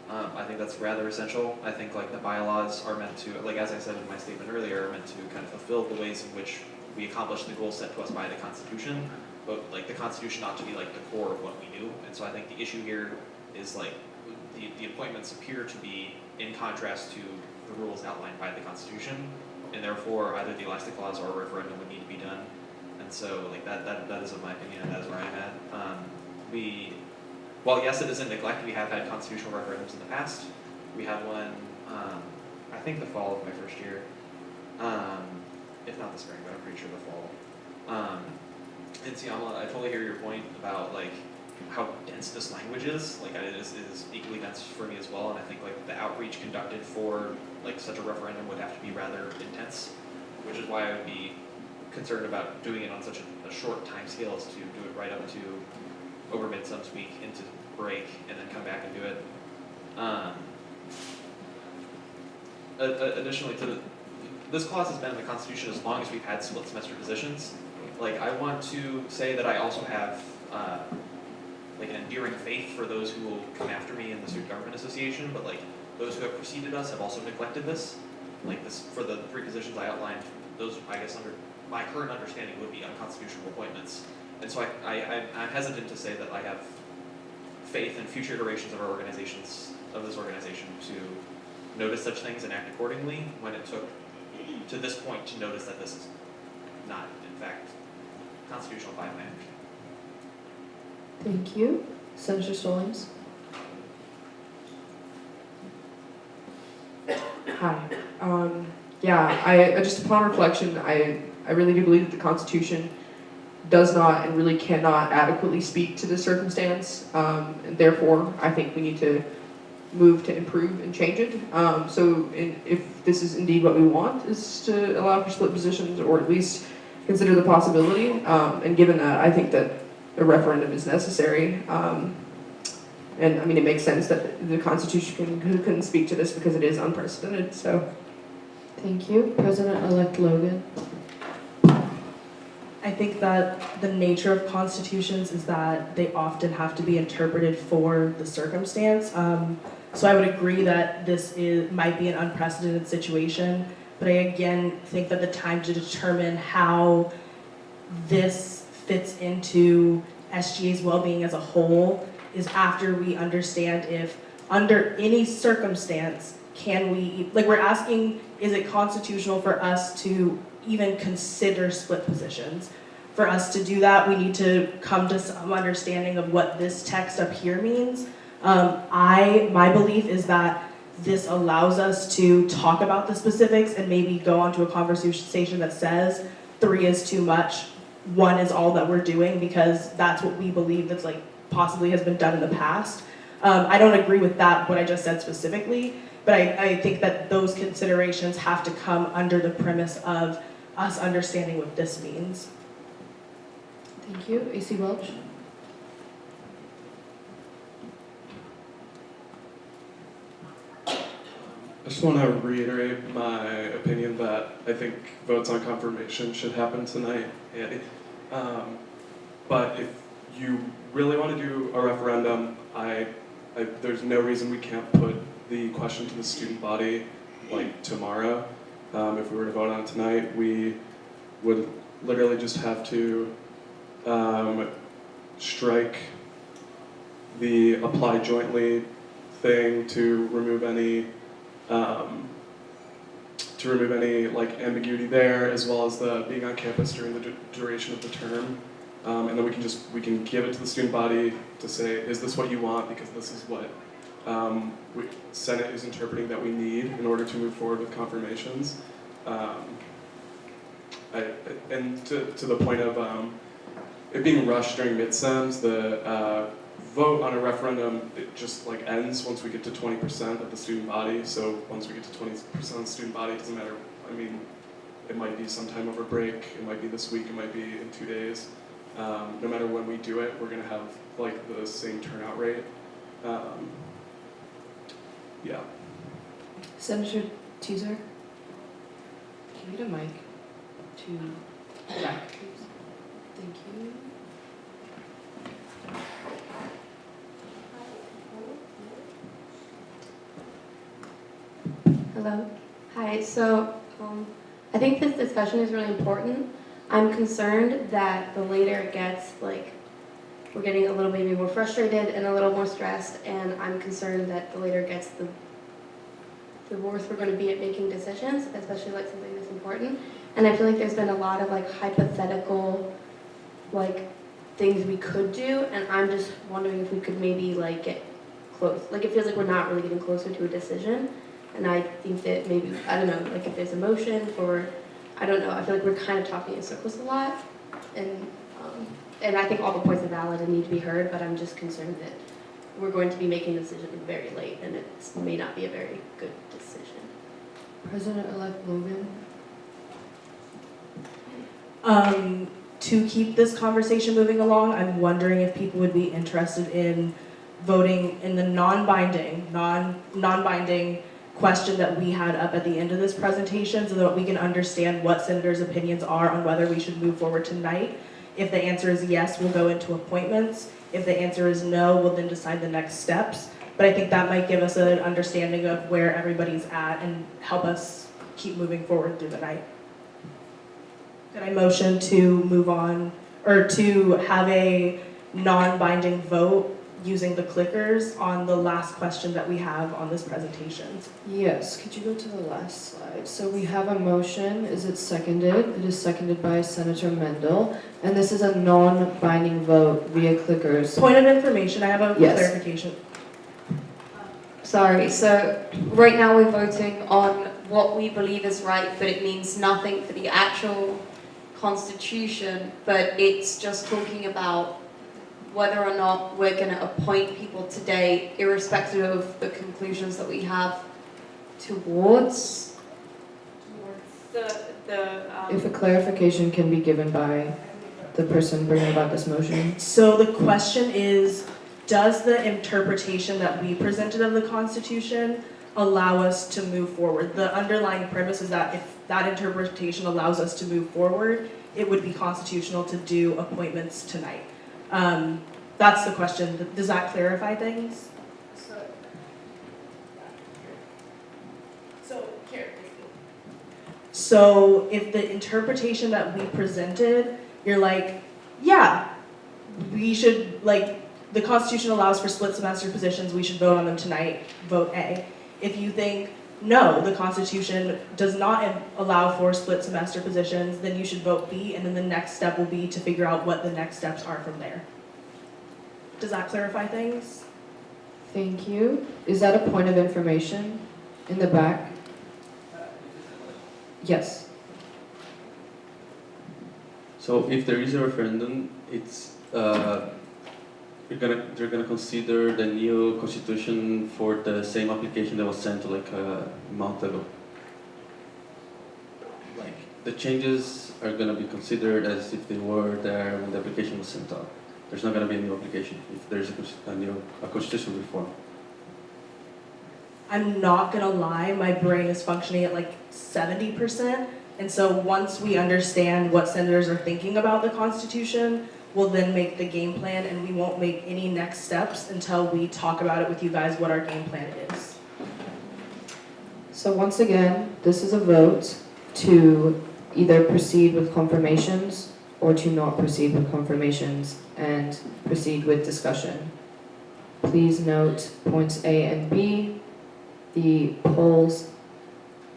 I think that's rather essential. I think like the bylaws are meant to, like as I said in my statement earlier, are meant to kind of fulfill the ways in which we accomplish the goals set to us by the Constitution. But like the Constitution ought to be like the core of what we do. And so I think the issue here is like the appointments appear to be in contrast to the rules outlined by the Constitution, and therefore either the elastic clause or a referendum would need to be done. And so like that is, in my opinion, and that is where I'm at. Well, yes, it is in neglect. We have had constitutional referendums in the past. We had one, I think the fall of my first year, if not the spring, but I'm pretty sure the fall. And Siamala, I totally hear your point about like how dense this language is. Like it is equally dense for me as well. And I think like the outreach conducted for like such a referendum would have to be rather intense, which is why I would be concerned about doing it on such a short time scale as to do it right up to over midsum's week into break and then come back and do it. Additionally, this clause has been in the Constitution as long as we've had split semester positions. Like I want to say that I also have like an endearing faith for those who will come after me in the Student Government Association, but like those who have preceded us have also neglected this. Like this, for the three positions I outlined, those I guess under my current understanding would be unconstitutional appointments. And so I'm hesitant to say that I have faith in future iterations of our organizations, of this organization, to notice such things and act accordingly when it took to this point to notice that this is not, in fact, constitutional by my understanding. Thank you. Senator Stallings. Hi. Yeah, I just upon reflection, I really do believe that the Constitution does not and really cannot adequately speak to this circumstance, and therefore I think we need to move to improve and change it. If this is indeed what we want, is to allow for split positions, or at least consider the possibility, and given that, I think that a referendum is necessary. And I mean, it makes sense that the Constitution couldn't speak to this because it is unprecedented, so. Thank you. President-elect Logan. I think that the nature of constitutions is that they often have to be interpreted for the circumstance. So I would agree that this might be an unprecedented situation, but I again think that the time to determine how this fits into SGA's well-being as a whole is after we understand if under any circumstance can we, like we're asking, is it constitutional for us to even consider split positions? For us to do that, we need to come to some understanding of what this text up here means. My belief is that this allows us to talk about the specifics and maybe go onto a conversation that says 3 is too much, 1 is all that we're doing, because that's what we believe that's like possibly has been done in the past. I don't agree with that, what I just said specifically, but I think that those considerations have to come under the premise of us understanding what this means. Thank you. AC Welch. I just want to reiterate my opinion that I think votes on confirmation should happen tonight, Andy. But if you really want to do a referendum, there's no reason we can't put the question to the student body like tomorrow. If we were to vote on it tonight, we would literally just have to strike the apply jointly thing to remove any like ambiguity there, as well as the being on campus during the duration of the term, and then we can give it to the student body to say, is this what you want? Because this is what Senate is interpreting that we need in order to move forward with confirmations. And to the point of it being rushed during midsems, the vote on a referendum, it just like ends once we get to 20% of the student body. So once we get to 20% of the student body, it doesn't matter. I mean, It might be sometime over break, it might be this week, it might be in 2 days. No matter when we do it, we're gonna have like the same turnout rate. Yeah. Senator Teaser? Can you get a mic to the back, please? Thank you. Hello. Hi. So I think this discussion is really important. I'm concerned that the later it gets, like, we're getting a little maybe more frustrated and a little more stressed, and I'm concerned that the later it gets, the worse we're going to be at making decisions, especially like something this important. And I feel like there's been a lot of like hypothetical, like, things we could do, and I'm just wondering if we could maybe like get close. Like, it feels like we're not really getting closer to a decision. And I think that maybe, I don't know, like if there's a motion for, I don't know, I feel like we're kind of talking in circles a lot. And I think all the points are valid and need to be heard, but I'm just concerned that we're going to be making a decision very late, and it may not be a very good decision. President-elect Logan? To keep this conversation moving along, I'm wondering if people would be interested in voting in the non-binding question that we had up at the end of this presentation, so that we can understand what senators' opinions are on whether we should move forward tonight. If the answer is yes, we'll go into appointments. If the answer is no, we'll then decide the next steps. But I think that might give us an understanding of where everybody's at and help us keep moving forward through the night. Could I motion to move on, or to have a non-binding vote using the clickers on the last question that we have on this presentation? Yes, could you go to the last slide? So we have a motion, is it seconded? It is seconded by Senator Mendel, and this is a non-binding vote via clickers. Point of information, I have a clarification. Sorry, so right now we're voting on what we believe is right, but it means nothing for the actual Constitution, but it's just talking about whether or not we're going to appoint people today, irrespective of the conclusions that we have towards If a clarification can be given by the person bringing about this motion. So the question is, does the interpretation that we presented of the Constitution allow us to move forward? The underlying premise is that if that interpretation allows us to move forward, it would be constitutional to do appointments tonight. That's the question. Does that clarify things? So if the interpretation that we presented, you're like, yeah, we should, like, the Constitution allows for split semester positions, we should vote on them tonight, vote A. If you think, no, the Constitution does not allow for split semester positions, then you should vote B, and then the next step will be to figure out what the next steps are from there. Does that clarify things? Thank you. Is that a point of information in the back? Yes. So if there is a referendum, it's they're gonna consider the new constitution for the same application that was sent like a month ago. Like the changes are gonna be considered as if they were there when the application was sent out. There's not gonna be a new application if there's a constitutional reform. I'm not gonna lie, my brain is functioning at like 70%. And so once we understand what senators are thinking about the Constitution, we'll then make the game plan, and we won't make any next steps until we talk about it with you guys, what our game plan is. So once again, this is a vote to either proceed with confirmations or to not proceed with confirmations and proceed with discussion. Please note points A and B. The polls,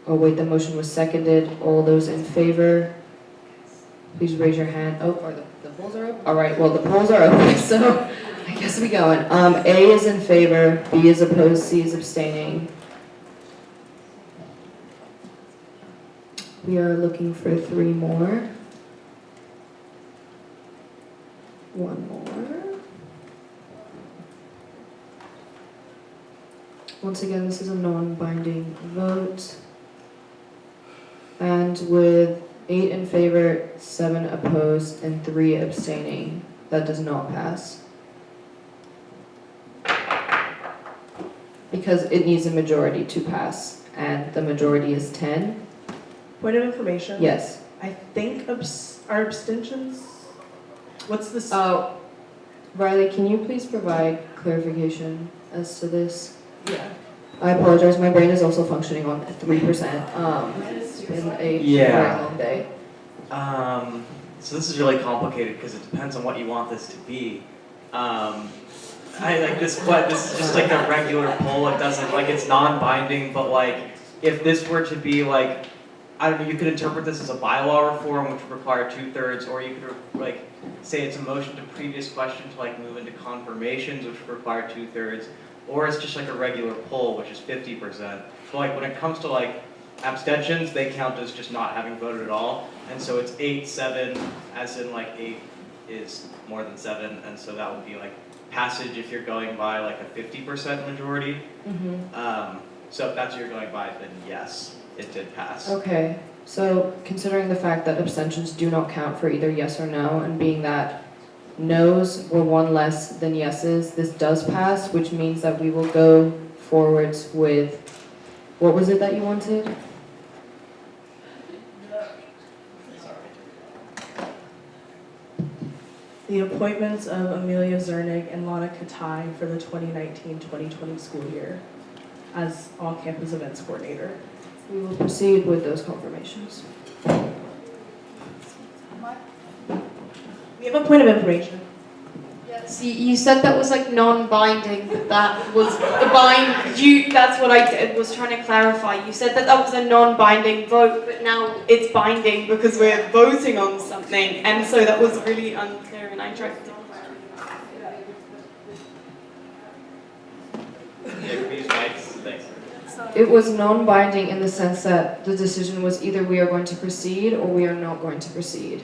oh wait, the motion was seconded. All those in favor, please raise your hand. Oh, or the polls are open? All right, well, the polls are open, so I guess we going. A is in favor, B is opposed, C is abstaining. We are looking for 3 more. 1 more. Once again, this is a non-binding vote. And And with 8 in favor, 7 opposed, and 3 abstaining, that does not pass. Because it needs a majority to pass, and the majority is 10. Point of information? Yes. I think are abstentions? What's this? Oh, Riley, can you please provide clarification as to this? Yeah. I apologize, my brain is also functioning on 3%, in a Yeah. very long day. So this is really complicated because it depends on what you want this to be. I like this. This is just like a regular poll. It doesn't like it's non-binding, but like if this were to be like, I don't know, you could interpret this as a bylaw reform, which would require 2/3, or you could like say it's a motion to previous question to like move into confirmations, which would require 2/3, or it's just like a regular poll, which is 50%. So like when it comes to like abstentions, they count as just not having voted at all, and so it's 8-7, as in like 8 is more than 7, and so that would be like passage if you're going by like a 50% majority. So if that's what you're going by, then yes, it did pass. Okay, so considering the fact that abstentions do not count for either yes or no, and being that no's were 1 less than yeses, this does pass, which means that we will go forwards with, what was it that you wanted? The appointments of Amelia Zernig and Lana Katai for the 2019-2020 school year as on-campus events coordinator. We will proceed with those confirmations. We have a point of information. Yes, you said that was like non-binding, that was the that's what I was trying to clarify. You said that that was a non-binding vote, but now it's binding because we're voting on something, and so that was really unclear, and I tried to It was non-binding in the sense that the decision was either we are going to proceed or we are not going to proceed.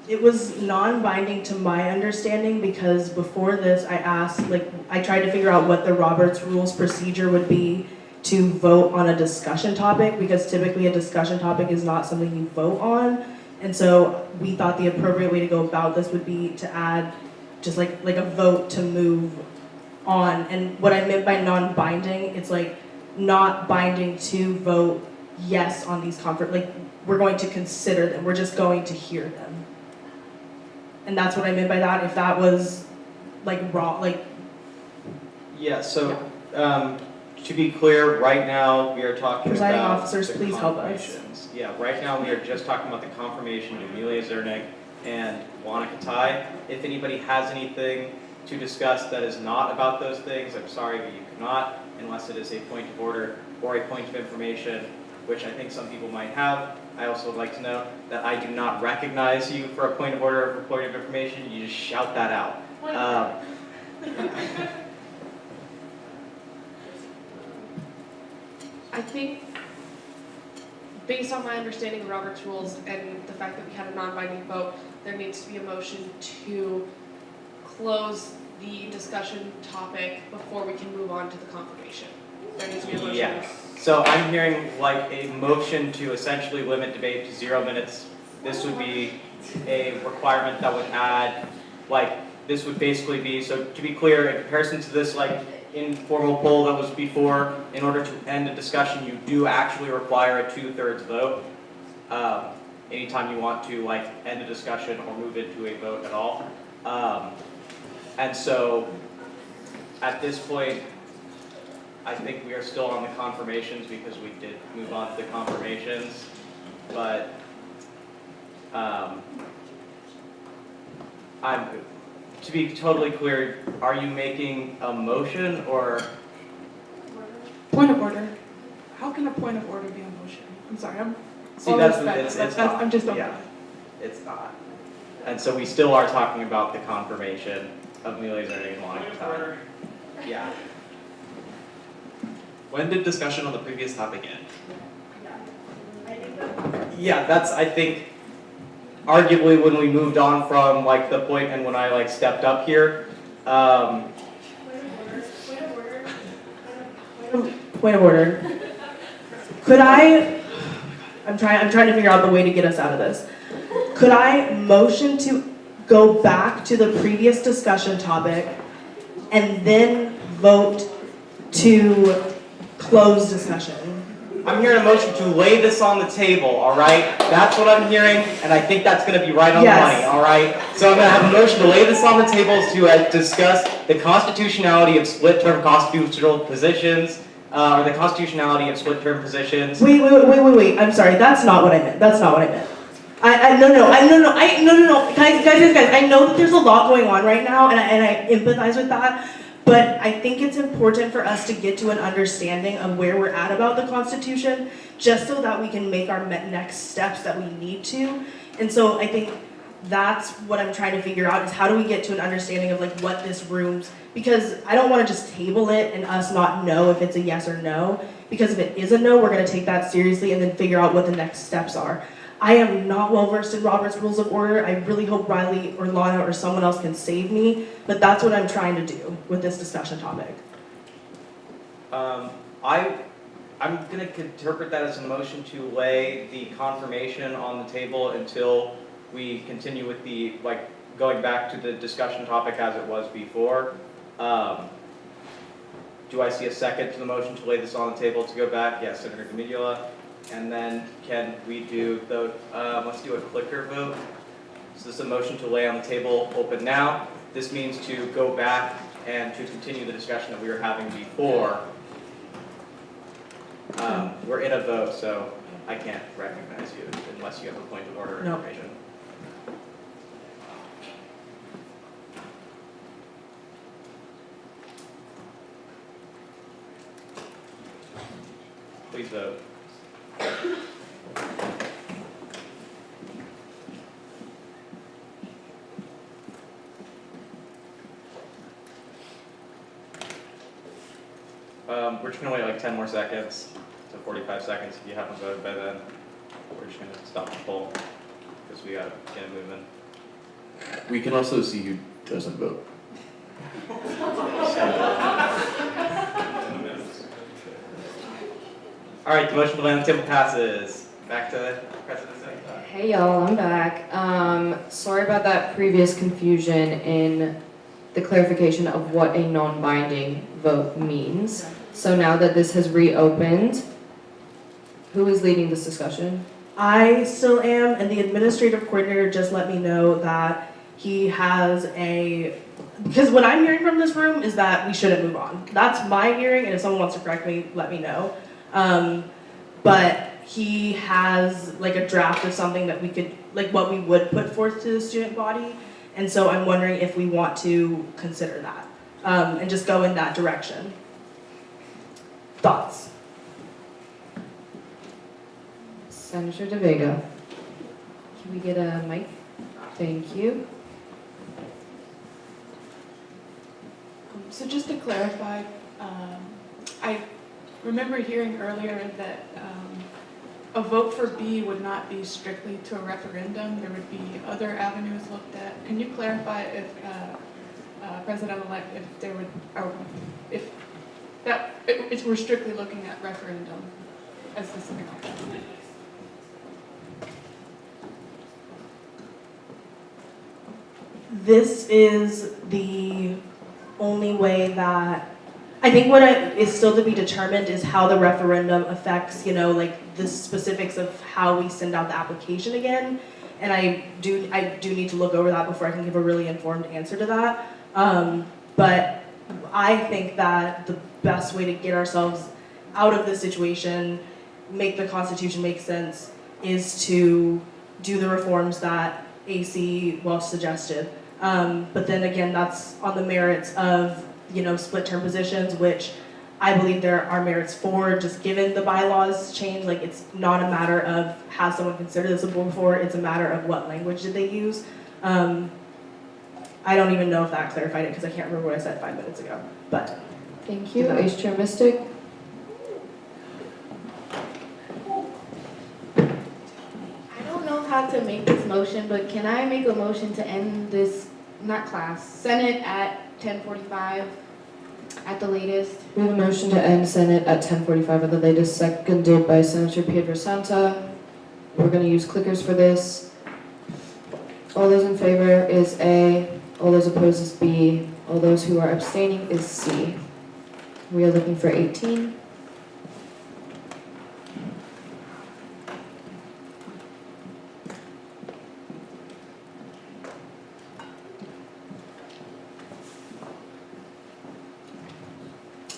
It was non-binding to my understanding because before this I asked, I tried to figure out what the Roberts Rules procedure would be to vote on a discussion topic, because typically a discussion topic is not something you vote on. And so we thought the appropriate way to go about this would be to add just like a vote to move on. And what I meant by non-binding, it's like not binding to vote yes on these we're going to consider them, we're just going to hear them. And that's what I meant by that. If that was wrong, Yeah, so to be clear, right now we are talking Presiding about officers, the please help us. confirmations. Yeah, right now we are just talking about the confirmation of Amelia Zernig and Juana Katai. If anybody has anything to discuss that is not about those things, I'm sorry, but you cannot, unless it is a point of order or a point of information, which I think some people might have. I also would like to know that I do not recognize you for a point of order or a point of information. You just shout that out. I think, based on my understanding of Robert's rules and the fact that we had a non-binding vote, there needs to be a motion to close the discussion topic before we can move on to the confirmation. There needs to be a motion. Yes. So I'm hearing like a motion to essentially limit debate to 0 minutes. This would be a requirement that would add, this would basically be, so to be clear, in comparison to this informal poll that was before, in order to end a discussion, you do actually require a 2/3 vote. Anytime you want to end a discussion or move into a vote at all. And so at this point, I think we are still on the confirmations because we did move on to the confirmations, but to be totally clear, are you making a motion or? Point of order. How can a point of order be a motion? I'm sorry, See, it's not. I'm just Yeah, it's not. And so we still are talking about the confirmation of Amelia Zernig and Juana Katai. Yeah. When did discussion on the previous topic end? Yeah, that's, I think, arguably when we moved on from the point and when I stepped up here. Point of order. Could I? I'm trying to figure out the way to get us out of this. Could I motion to go back to the previous discussion topic and then vote to close discussion? I'm hearing a motion to lay this on the table, all right? That's what I'm hearing, and I think that's gonna be right on the Yes. money, all right? So I'm gonna have a motion to lay this on the table to discuss the constitutionality of split-term constitutional positions, or the constitutionality of split-term positions. Wait. I'm sorry. That's not what I meant. That's not what I meant. No. Guys. I know that there's a lot going on right now, and I empathize with that. But I think it's important for us to get to an understanding of where we're at about the Constitution, just so that we can make our next steps that we need to. And so I think that's what I'm trying to figure out, is how do we get to an understanding of like what this room's, because I don't want to just table it and us not know if it's a yes or no, because if it is a no, we're going to take that seriously and then figure out what the next steps are. I am not well versed in Robert's Rules of Order. I really hope Riley or Lana or someone else can save me, but that's what I'm trying to do with this discussion topic. I'm gonna interpret that as a motion to lay the confirmation on the table until we continue with the, like, going back to the discussion topic as it was before. Do I see a second to the motion to lay this on the table to go back? Yes, Senator Gamigula. And then can we do the, let's do a clicker vote. So this is a motion to lay on the table open now. This means to go back and to continue the discussion that we were having before. We're in a vote, so I can't recognize you unless you have a point of order or No. information. Please vote. We're just gonna wait like 10 more seconds to 45 seconds. If you haven't voted by then, we're just gonna stop the poll because we gotta get it moving. We can also see who doesn't vote. All right, the motion to lay on the table passes. Back to President Zeng. Hey y'all, I'm back. Sorry about that previous confusion in the clarification of what a non-binding vote means. So now that this has reopened, who is leading this discussion? I still am, and the administrative coordinator just let me know that he has because what I'm hearing from this room is that we shouldn't move on. That's my hearing, and if someone wants to correct me, let me know. But he has like a draft of something that we could, like what we would put forth to the student body. And so I'm wondering if we want to consider that, and just go in that direction. Thoughts? Senator De Vega. Can we get a mic? Thank you. So just to clarify, I remember hearing earlier that a vote for B would not be strictly to a referendum. There would be other avenues looked at. Can you clarify if President-elect, if there would, or if we're strictly looking at referendum as the second option? This is the only way that, I think what is still to be determined is how the referendum affects, like the specifics of how we send out the application again. And I do need to look over that before I can give a really informed answer to that. But I think that the best way to get ourselves out of this situation, make the Constitution make sense, is to do the reforms that AC Welch suggested. But then again, that's on the merits of, split term positions, which I believe there are merits for, just given the bylaws change. Like, it's not a matter of has someone considered this before, it's a matter of what language did they use. I don't even know if that clarified it because I can't remember what I said 5 minutes ago, but. Thank you. Vice Chair Mystic. I don't know how to make this motion, but can I make a motion to end this, not class, Senate at 10:45 at the latest? We have a motion to end Senate at 10:45 at the latest, seconded by Senator Pietrasanta. We're gonna use clickers for this. All those in favor is A, all those opposed is B, all those who are abstaining is C. We are looking for 18.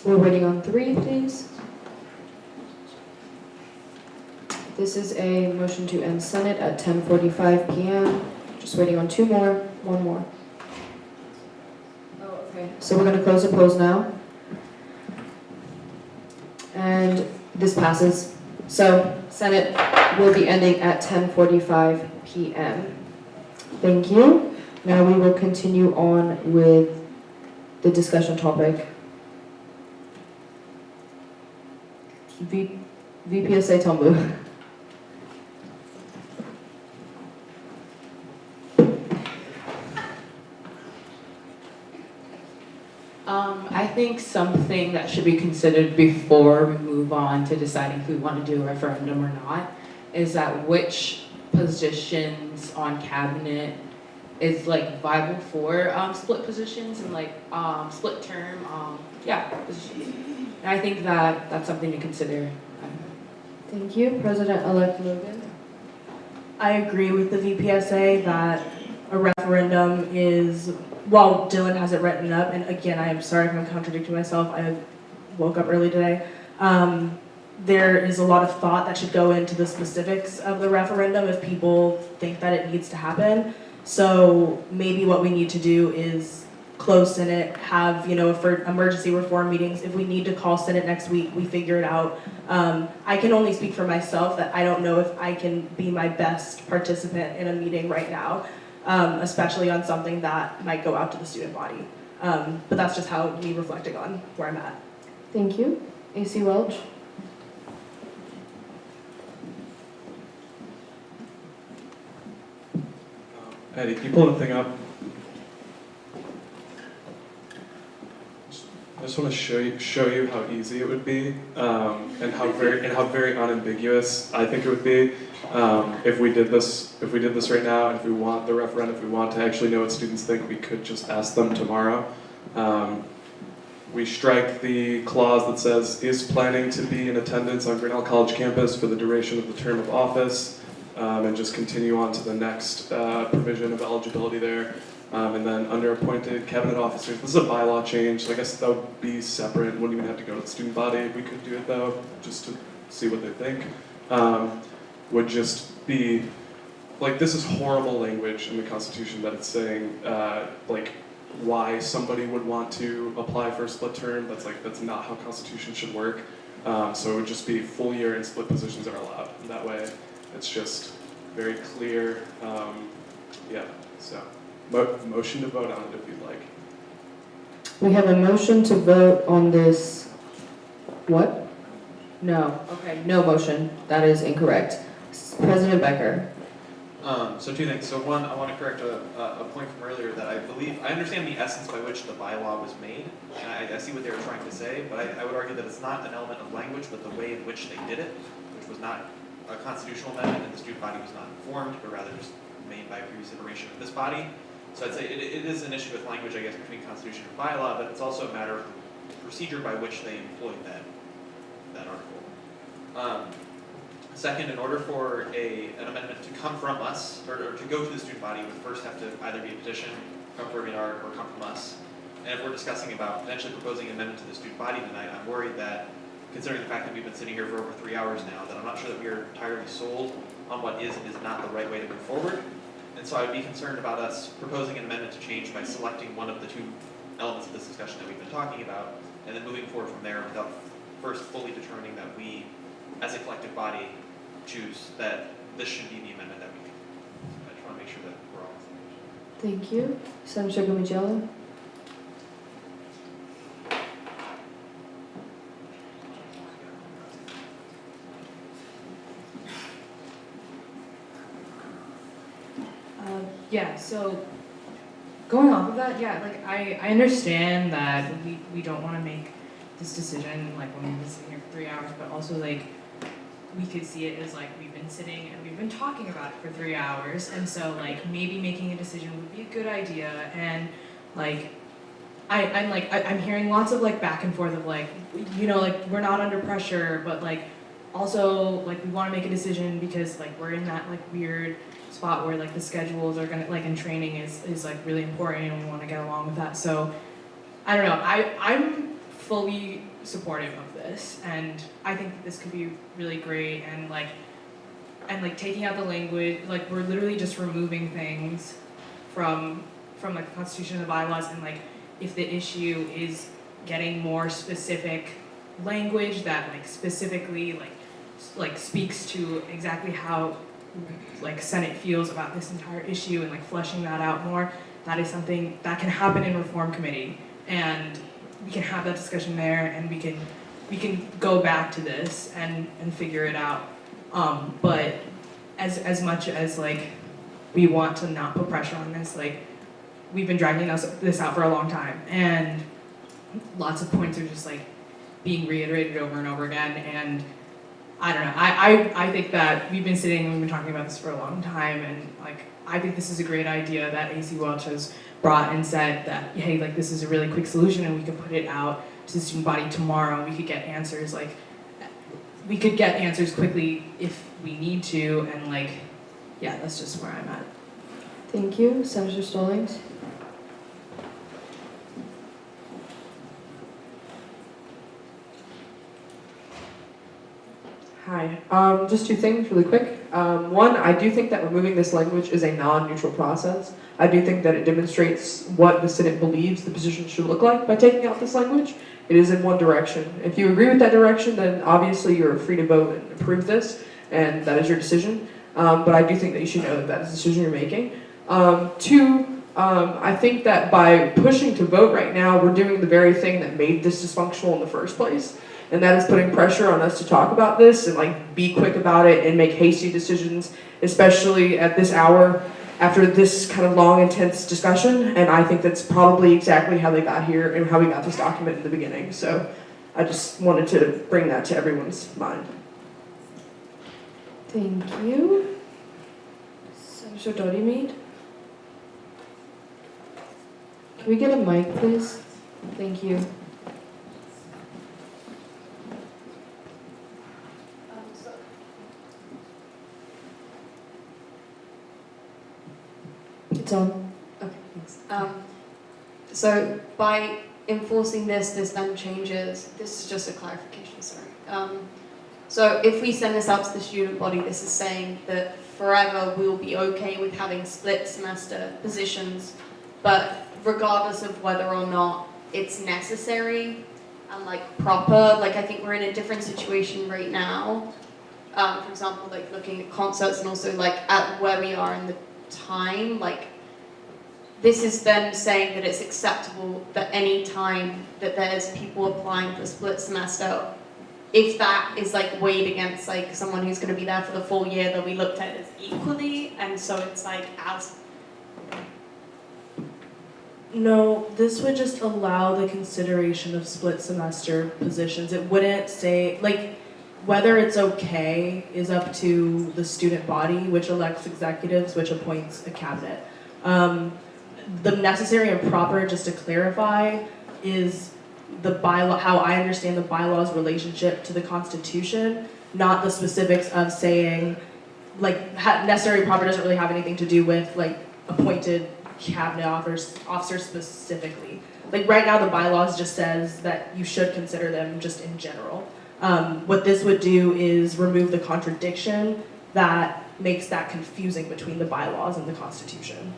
We're waiting on 3, please. This is a motion to end Senate at 10:45 p.m. Just waiting on 2 more, 1 more. Oh, okay. So we're gonna close the polls now. And this passes. So Senate will be ending at 10:45 p.m. Thank you. Now we will continue on with the discussion topic. VPSA Tumbu. I think something that should be considered before we move on to deciding if we want to do a referendum or not is that which positions on cabinet is like viable for split positions and like split term positions. And I think that that's something to consider. Thank you. President-elect Logan. I agree with the VPSA that a referendum is, while Dylan has it written up, and again, I am sorry if I'm contradicting myself, I woke up early today. There is a lot of thought that should go into the specifics of the referendum if people think that it needs to happen. So maybe what we need to do is close Senate, have, for emergency reform meetings. If we need to call Senate next week, we figure it out. I can only speak for myself that I don't know if I can be my best participant in a meeting right now, especially on something that might go out to the student body. But that's just how me reflecting on where I'm at. Thank you. AC Welch. Eddie, can you pull the thing up? I just want to show you how easy it would be, and how very unambiguous I think it would be if we did this right now. And if we want the referendum, if we want to actually know what students think, we could just ask them tomorrow. We strike the clause that says is planning to be in attendance on Grinnell College campus for the duration of the term of office, and just continue on to the next provision of eligibility there. And then under appointed cabinet officers, this is a bylaw change, so I guess that would be separate, wouldn't even have to go to the student body. We could do it though, just to see what they think. Would just be, like, this is horrible language in the Constitution that it's saying, like, why somebody would want to apply for a split term. That's not how Constitution should work. So it would just be full year and split positions are allowed. That way, it's just very clear. So. Motion to vote on it if you'd like. We have a motion to vote on this. What? No. Okay, no motion. That is incorrect. President Becker. So 2 things. So 1, I want to correct a point from earlier that I understand the essence by which the bylaw was made, and I see what they were trying to say, but I would argue that it's not an element of language, but the way in which they did it, which was not a constitutional amendment, and the student body was not informed, but rather just made by previous iteration of this body. So I'd say it is an issue with language, I guess, between Constitution and bylaw, but it's also a matter of the procedure by which they employed that article. Second, in order for an amendment to come from us, or to go to the student body, it would first have to either be a petition, come from or come from us. And if we're discussing about potentially proposing an amendment to the student body tonight, I'm worried that, considering the fact that we've been sitting here for over 3 hours now, that I'm not sure that we are entirely sold on what is and is not the right way to move forward. And so I would be concerned about us proposing an amendment to change by selecting one of the 2 elements of this discussion that we've been talking about, and then moving forward from there without first fully determining that we, as a collective body, choose that this should be the amendment that we make. I just want to make sure that we're all on the same page. Thank you. Senator Gumijala. So going off of that, I understand that we don't want to make this decision like when we've been sitting here for 3 hours, but also like we could see it as like we've been sitting and we've been talking about it for 3 hours, and so like maybe making a decision would be a good idea. And like I'm hearing lots of like back and forth of like, you know, like we're not under pressure, but like also like we want to make a decision because like we're in that like weird spot where like the schedules are gonna like, and training is like really important and we want to get along with that. So I don't know, I'm fully supportive of this, and I think that this could be really great. And like taking out the language, like we're literally just removing things from like the Constitution and the bylaws. And like if the issue is getting more specific language that like specifically like speaks to exactly how like Senate feels about this entire issue, and like fleshing that out more, that is something that can happen in Reform Committee, and we can have that discussion there, and we can go back to this and figure it out. But as much as like we want to not put pressure on this, like we've been dragging this out for a long time, and lots of points are just like being reiterated over and over again. And I don't know, I think that we've been sitting and we've been talking about this for a long time, and like I think this is a great idea that AC Welch has brought and said that, hey, like this is a really quick solution and we can put it out to the student body tomorrow, and we could get answers, like we could get answers quickly if we need to. And like, yeah, that's just where I'm at. Thank you. Senator Stallings? Hi. Just two things really quick. One, I do think that removing this language is a non-neutral process. I do think that it demonstrates what the Senate believes the position should look like by taking out this language. It is in one direction. If you agree with that direction, then obviously you're free to vote and approve this, and that is your decision. But I do think that you should know that that is the decision you're making. Two, I think that by pushing to vote right now, we're doing the very thing that made this dysfunctional in the first place. And that is putting pressure on us to talk about this and like be quick about it and make hasty decisions, especially at this hour after this kind of long, intense discussion. And I think that's probably exactly how they got here and how we got this document in the beginning. So I just wanted to bring that to everyone's mind. Thank you. Senator Doty-Mead? Can we get a mic, please? Thank you. It's on. Okay, thanks. So by enforcing this then changes, this is just a clarification, sorry. So if we send this out to the student body, this is saying that forever we'll be okay with having split semester positions, but regardless of whether or not it's necessary and like proper, like I think we're in a different situation right now. For example, like looking at concerts and also like at where we are in the time, like this is then saying that it's acceptable that any time that there's people applying for split semester, if that is like weighed against like someone who's going to be there for the full year, they'll be looked at as equally, and so it's like as. No, this would just allow the consideration of split semester positions. It wouldn't say, like, whether it's okay is up to the student body, which elects executives, which appoints a cabinet. The necessary and proper, just to clarify, is the bylaw, how I understand the bylaw's relationship to the Constitution, not the specifics of saying, like, necessary and proper doesn't really have anything to do with, like, appointed cabinet officers specifically. Like, right now the bylaws just says that you should consider them just in general. What this would do is remove the contradiction that makes that confusing between the bylaws and the Constitution.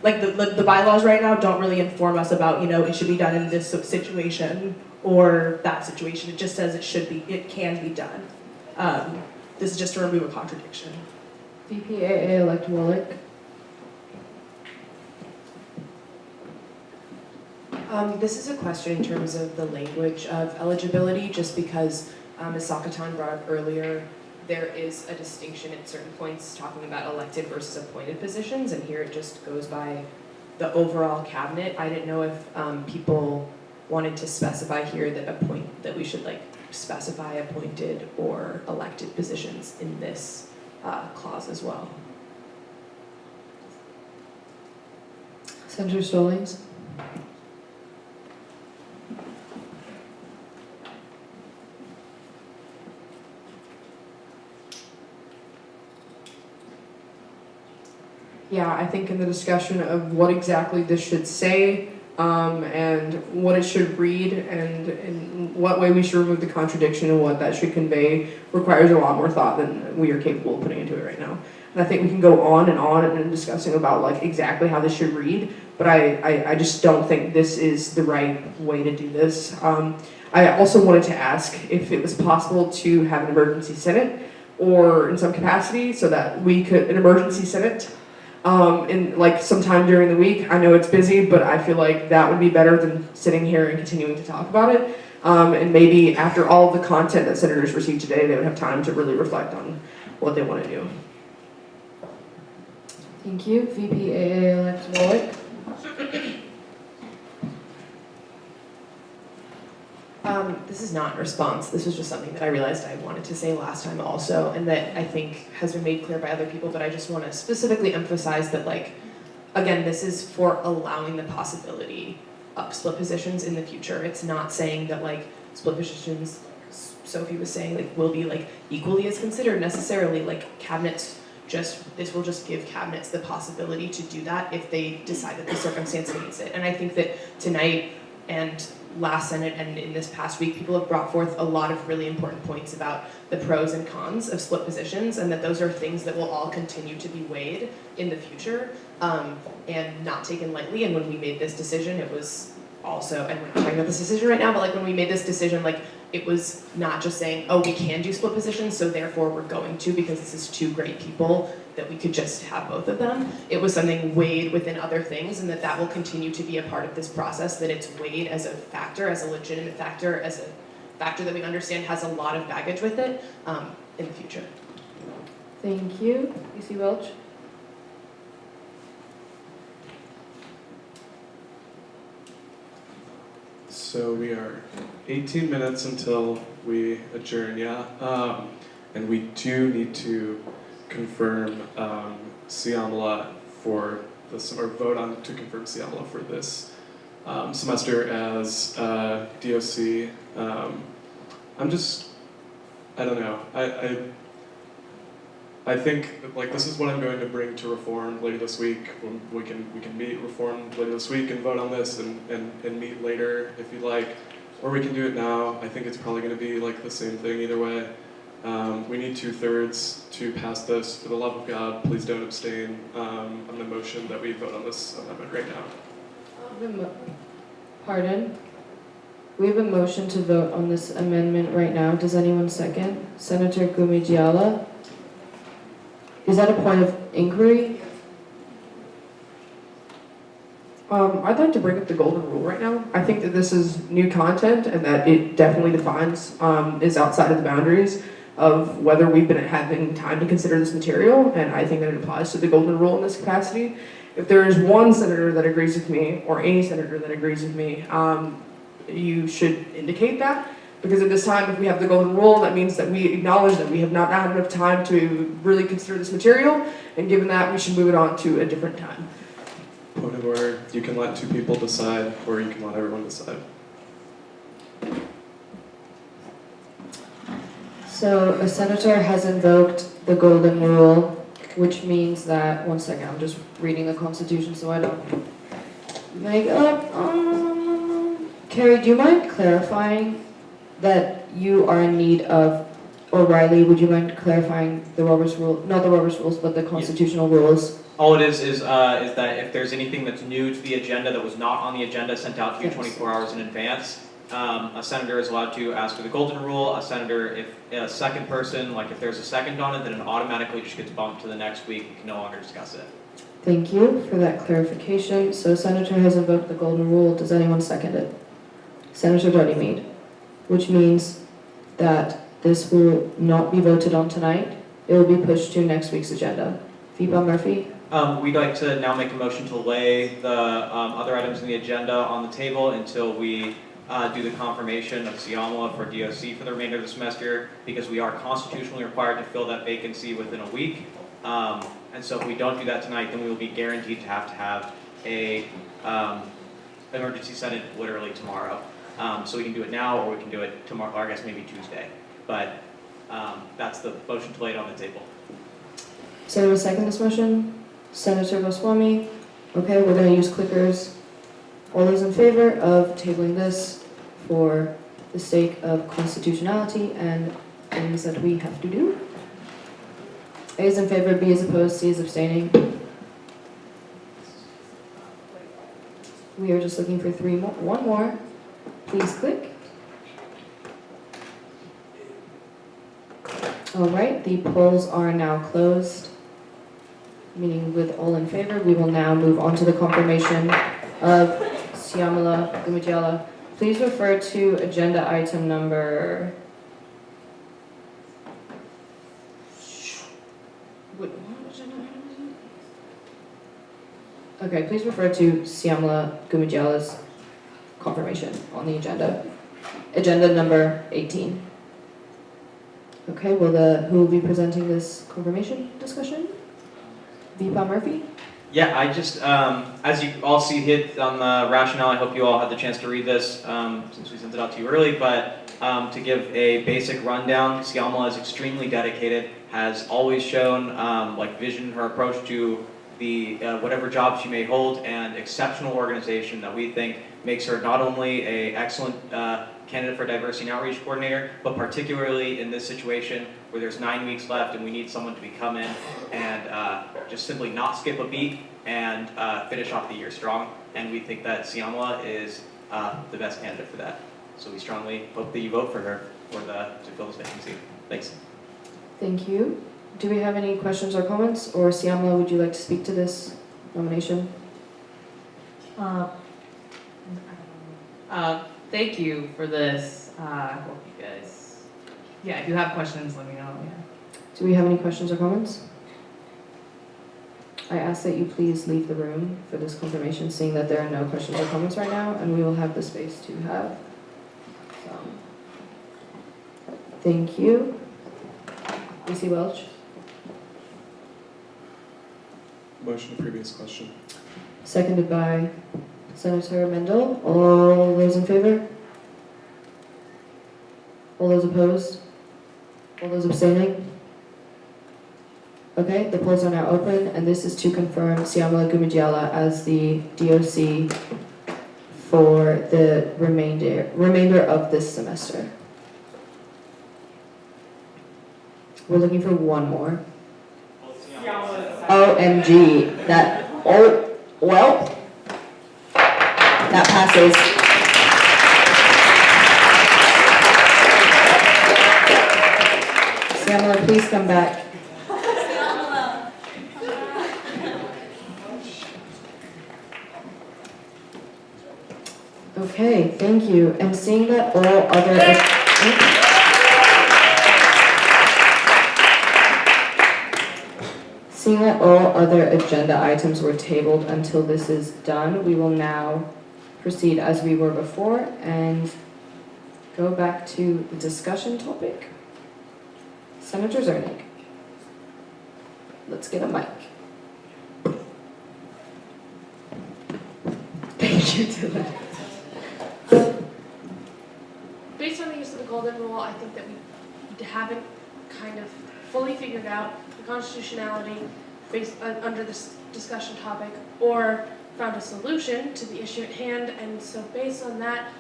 Like the bylaws right now don't really inform us about, you know, it should be done in this situation or that situation. It just says it can be done. This is just to remove a contradiction. VPAA-elect Wallach. This is a question in terms of the language of eligibility, just because, as Sakatan brought up earlier, there is a distinction at certain points talking about elected versus appointed positions, and here it just goes by the overall cabinet. I didn't know if people wanted to specify here that we should like specify appointed or elected positions in this clause as well. Senator Stallings? Yeah, I think in the discussion of what exactly this should say, and what it should read, and in what way we should remove the contradiction and what that should convey requires a lot more thought than we are capable of putting into it right now. And I think we can go on and discussing about like exactly how this should read, but I just don't think this is the right way to do this. I also wanted to ask if it was possible to have an emergency Senate or in some capacity so that we could, an emergency Senate, in like sometime during the week. I know it's busy, but I feel like that would be better than sitting here and continuing to talk about it. And maybe after all of the content that senators received today, they would have time to really reflect on what they want to do. Thank you. VPAA-elect Wallach? This is not in response. This was just something that I realized I wanted to say last time also, and that I think has been made clear by other people, but I just want to specifically emphasize that, like, again, this is for allowing the possibility of split positions in the future. It's not saying that, like, split positions, Sophie was saying, like, will be, like, equally as considered necessarily. Like, cabinets this will just give cabinets the possibility to do that if they decide that the circumstance needs it. And I think that tonight and last Senate and in this past week, people have brought forth a lot of really important points about the pros and cons of split positions, and that those are things that will all continue to be weighed in the future and not taken lightly. And when we made this decision, it was also, and we're not talking about this decision right now, but like when we made this decision, like it was not just saying, oh, we can do split positions, so therefore we're going to, because this is two great people, that we could just have both of them. It was something weighed within other things, and that will continue to be a part of this process, that it's weighed as a factor, as a legitimate factor, as a factor that we understand has a lot of baggage with it in the future. Thank you. E.C. Welch? So we are 18 minutes until we adjourn, yeah? And we do need to confirm Siamala for this, or vote on to confirm Siamala for this semester as DOC. I don't know. I think like this is what I'm going to bring to reform later this week. We can meet reform later this week and vote on this and meet later if you'd like, or we can do it now. I think it's probably going to be like the same thing either way. We need 2/3 to pass this. For the love of God, please don't abstain on the motion that we vote on this amendment right now. Pardon? We have a motion to vote on this amendment right now. Does anyone second? Senator Gumigiala? Is that a point of inquiry? I'd like to bring up the golden rule right now. I think that this is new content and that it definitely defines, is outside of the boundaries of whether we've been having time to consider this material, and I think that it applies to the golden rule in this capacity. If there is one senator that agrees with me, or any senator that agrees with me, you should indicate that. Because at this time, if we have the golden rule, that means that we acknowledge that we have not had enough time to really consider this material, and given that, we should move it on to a different time. Point of order, you can let 2 people decide, or you can let everyone decide. So a senator has invoked the golden rule, which means that, one second, I'm just reading the Constitution so I don't make up. Carrie, do you mind clarifying that you are in need of, or Riley, would you mind clarifying the Roberts rule, not the Roberts rules, but the constitutional rules? All it is that if there's anything that's new to the agenda that was not on the agenda sent out to you 24 hours in advance, a senator is allowed to ask for the golden rule. A senator, if a second person, like if there's a second on it, then it automatically just gets bumped to the next week. We can no longer discuss it. Thank you for that clarification. So a senator has invoked the golden rule. Does anyone second it? Senator Runnymede, which means that this will not be voted on tonight. It will be pushed to next week's agenda. Vipa Murphy? We'd like to now make a motion to lay the other items in the agenda on the table until we do the confirmation of Siamala for DOC for the remainder of the semester, because we are constitutionally required to fill that vacancy within a week. And so if we don't do that tonight, then we will be guaranteed to have a emergency senate literally tomorrow. So we can do it now, or we can do it tomorrow, or I guess maybe Tuesday. But that's the motion to lay it on the table. Senator second this motion? Senator Goswami? Okay, we're gonna use clickers. All those in favor of tabling this for the sake of constitutionality and things that we have to do? A is in favor, B is opposed, C is abstaining. We are just looking for one more. Please click. All right, the polls are now closed. Meaning with all in favor, we will now move on to the confirmation of Siamala Gumidyala. Please refer to agenda item number. What agenda item is it? Okay, please refer to Siamala Gumidyala's confirmation on the agenda. Agenda number 18. Okay, who will be presenting this confirmation discussion? Deepa Murphy? Yeah, I just, as you all see hit on the rationale, I hope you all had the chance to read this since we sent it out to you early, but to give a basic rundown, Siamala is extremely dedicated, has always shown vision, her approach to the whatever job she may hold, and exceptional organization that we think makes her not only an excellent candidate for diversity and outreach coordinator, but particularly in this situation where there's 9 weeks left and we need someone to come in and just simply not skip a beat and finish off the year strong. And we think that Siamala is the best candidate for that. So we strongly hope that you vote for her to fill this vacancy. Thanks. Thank you. Do we have any questions or comments? Or Siamala, would you like to speak to this nomination? Thank you for this. I hope you guys, if you have questions, let me know. Yeah. Do we have any questions or comments? I ask that you please leave the room for this confirmation, seeing that there are no questions or comments right now, and we will have the space to have some. Thank you. E.C. Welch? Motion to previous question. Seconded by Senator Mendel. All those in favor? All those opposed? All those abstaining? Okay, the polls are now open, and this is to confirm Siamala Gumidyala as the DOC for the remainder of this semester. We're looking for one more. OMG, that passes. Siamala, please come back. Okay, thank you. And seeing that all other agenda items were tabled until this is done, we will now proceed as we were before and go back to the discussion topic. Senator Zernig. Let's get a mic. Thank you, Dylan. Based on the use of the golden rule, I think that we haven't kind of fully figured out the constitutionality based under this discussion topic, or found a solution to the issue at hand. And so based on that,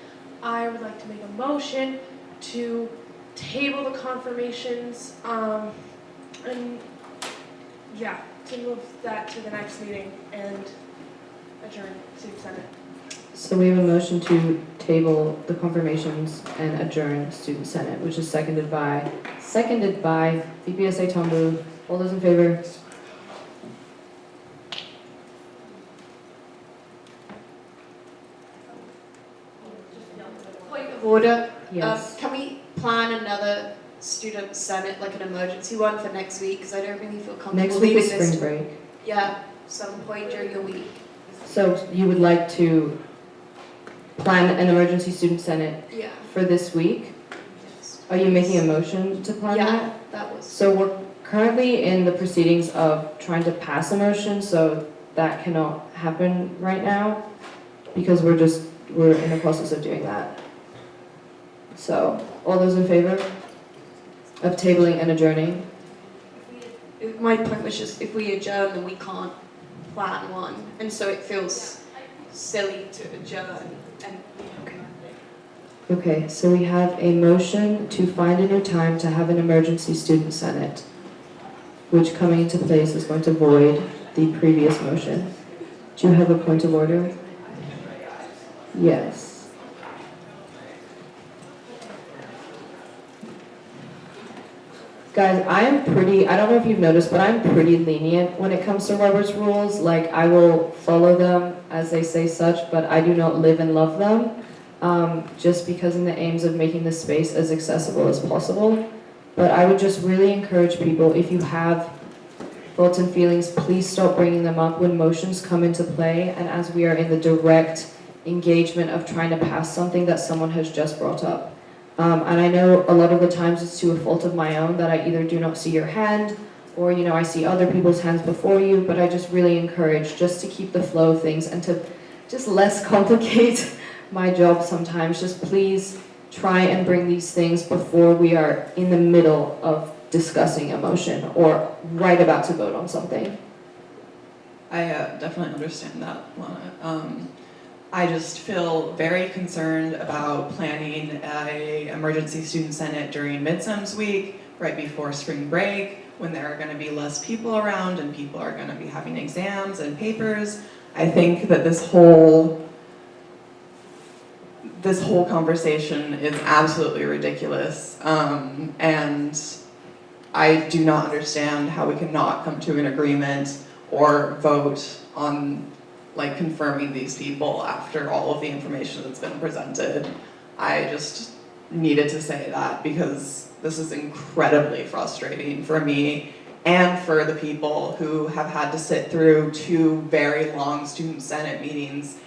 I would like to make a motion to table the confirmations and to move that to the next meeting and adjourn Student Senate. So we have a motion to table the confirmations and adjourn Student Senate, which is seconded by VPSA Tombu. All those in favor? Point of order. Yes. Can we plan another student senate, like an emergency one for next week? Because I don't really feel comfortable Next week is leaving this. spring break. Yeah, some point during the week. So you would like to plan an emergency student senate Yeah. for this week. Are you making a motion to plan that? Yeah, that was. So we're currently in the proceedings of trying to pass a motion, so that cannot happen right now because we're in the process of doing that. So, all those in favor of tabling and adjourning? My point was just if we adjourn, then we can't plan one, and so it feels silly to adjourn. And Okay, so we have a motion to find a new time to have an emergency student senate, which coming into place is going to void the previous motion. Do you have a point of order? Yes. Guys, I don't know if you've noticed, but I'm pretty lenient when it comes to Robert's rules. Like, I will follow them as they say such, but I do not live and love them. Just because in the aims of making this space as accessible as possible. But I would just really encourage people, if you have thoughts and feelings, please stop bringing them up when motions come into play and as we are in the direct engagement of trying to pass something that someone has just brought up. And I know a lot of the times it's to a fault of my own that I either do not see your hand or, I see other people's hands before you, but I just really encourage just to keep the flow of things and to just less complicate my job sometimes. Just please try and bring these things before we are in the middle of discussing a motion or right about to vote on something. I definitely understand that, Lana. I just feel very concerned about planning a emergency student senate during midsems week, right before spring break, when there are going to be less people around and people are going to be having exams and papers. I think that this whole conversation is absolutely ridiculous, and I do not understand how we cannot come to an agreement or vote on confirming these people after all of the information that's been presented. I just needed to say that because this is incredibly frustrating for me and for the people who have had to sit through 2 very long student senate meetings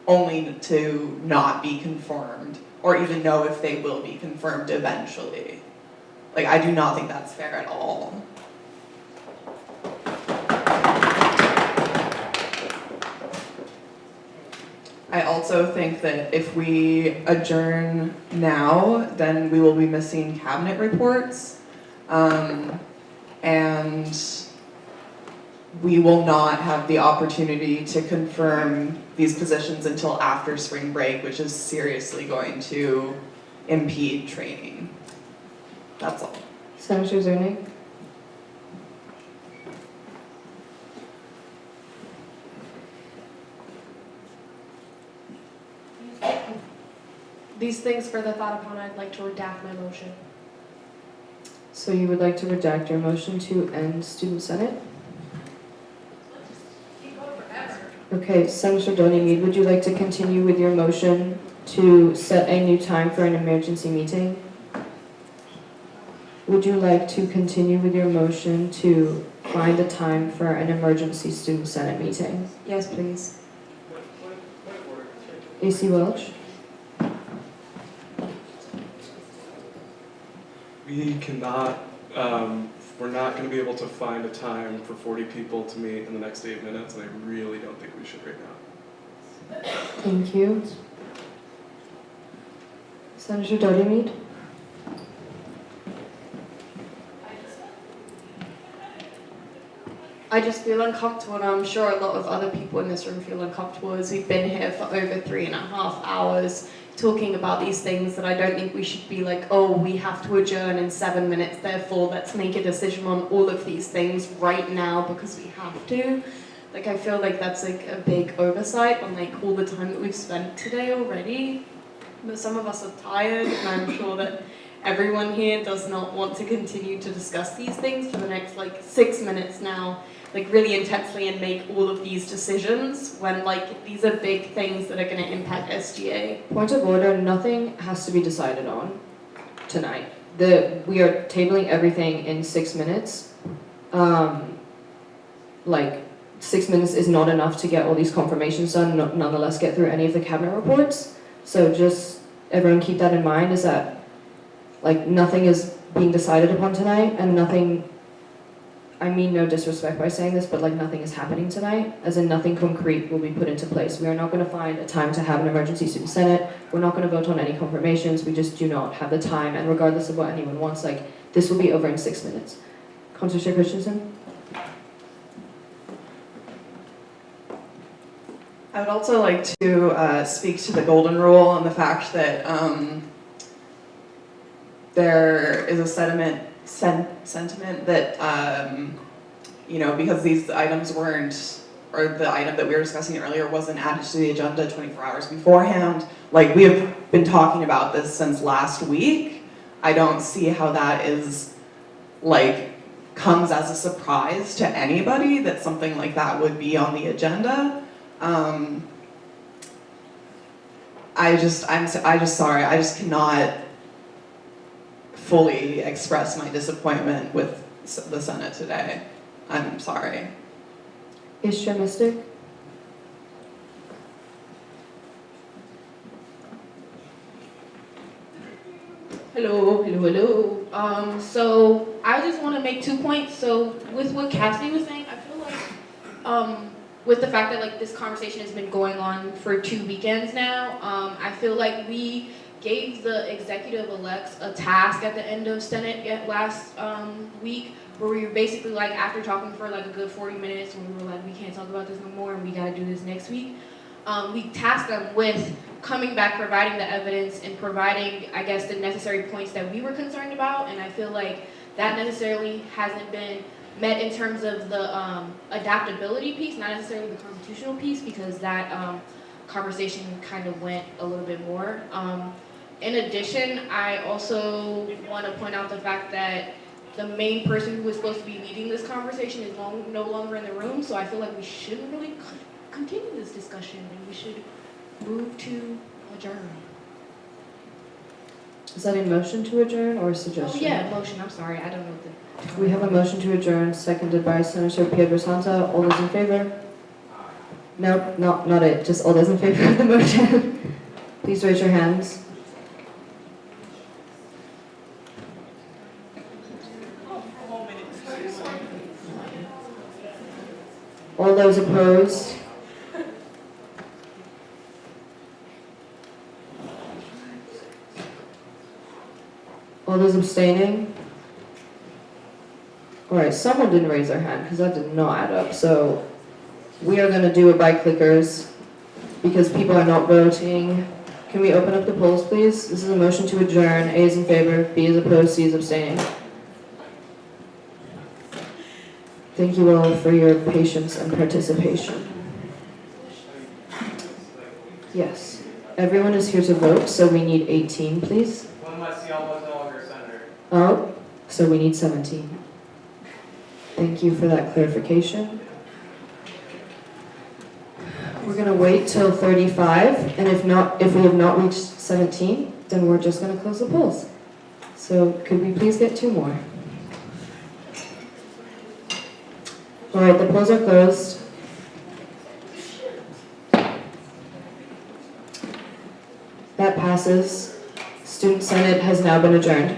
only to not be confirmed or even know if they will be confirmed eventually. I do not think that's fair at all. I also think that if we adjourn now, then we will be missing cabinet reports, and we will not have the opportunity to confirm these positions until after spring break, which is seriously going to impede training. That's all. Senator Zernig? These things further thought upon, I'd like to redact my motion. So you would like to redact your motion to end student senate? Okay, Senator Donny Mead, would you like to continue with your motion to set a new time for an emergency meeting? Would you like to continue with your motion to find a time for an emergency student senate meeting? Yes, please. AC Welch? We cannot, we're not going to be able to find a time for 40 people to meet in the next 8 minutes, and I really don't think we should right now. Thank you. Senator Donny Mead? I just feel uncomfortable, and I'm sure a lot of other people in this room feel uncomfortable as we've been here for over 3.5 hours talking about these things that I don't think we should be like, oh, we have to adjourn in 7 minutes, therefore let's make a decision on all of these things right now because we have to. I feel like that's a big oversight on all the time that we've spent today already. But some of us are tired, and I'm sure that everyone here does not want to continue to discuss these things for the next 6 minutes now, really intensely, and make all of these decisions when these are big things that are going to impact SGA. Point of order, nothing has to be decided on tonight. We are tabling everything in 6 minutes. 6 minutes is not enough to get all these confirmations done, nonetheless get through any of the cabinet reports. So just, everyone keep that in mind, is that, like, nothing is being decided upon tonight, and nothing, I mean no disrespect by saying this, but like nothing is happening tonight, as in nothing concrete will be put into place. We are not gonna find a time to have an emergency student senate, we're not gonna vote on any confirmations, we just do not have the time, and regardless of what anyone wants, like, this will be over in 6 minutes. Councilor Christensen? I would also like to speak to the golden rule and the fact that there is a sentiment that, you know, because these items weren't, or the item that we were discussing earlier wasn't added to the agenda 24 hours beforehand. Like, we have been talking about this since last week. I don't see how that is, like, comes as a surprise to anybody that something like that would be on the agenda. I'm just sorry, I just cannot fully express my disappointment with the Senate today. I'm sorry. Istra Mystic? Hello. So I just want to make 2 points. So with what Cassie was saying, I feel like, with the fact that like this conversation has been going on for 2 weekends now, I feel like we gave the executive-elects a task at the end of Senate last week, where we were basically like, after talking for like a good 40 minutes, when we were like, we can't talk about this no more and we gotta do this next week, we tasked them with coming back, providing the evidence, and providing, I guess, the necessary points that we were concerned about, and I feel like that necessarily hasn't been met in terms of the adaptability piece, not necessarily the constitutional piece, because that conversation kind of went a little bit more. In addition, I also want to point out the fact that the main person who was supposed to be leading this conversation is no longer in the room, so I feel like we shouldn't really continue this discussion, and we should move to adjourn. Is that a motion to adjourn or a Oh suggestion? yeah, motion, I'm sorry, I don't know the... We have a motion to adjourn, seconded by Senator Pedro Santa. All those in favor? Nope, not it. Just all those in favor of the motion. Please raise your hands. All those opposed? All those abstaining? All right, someone didn't raise their hand because that did not add up. So we are going to do it by clickers because people are not voting. Can we open up the polls, please? This is a motion to adjourn. A is in favor, B is opposed, C is abstaining. Thank you all for your patience and participation. Yes, everyone is here to vote, so we need 18, please. One less y'all was no longer a senator. Oh, so we need 17. Thank you for that clarification. We're gonna wait till 35, and if we have not reached 17, then we're just gonna close the polls. So could we please get 2 more? All right, the polls are closed. That passes. Student Senate has now been adjourned.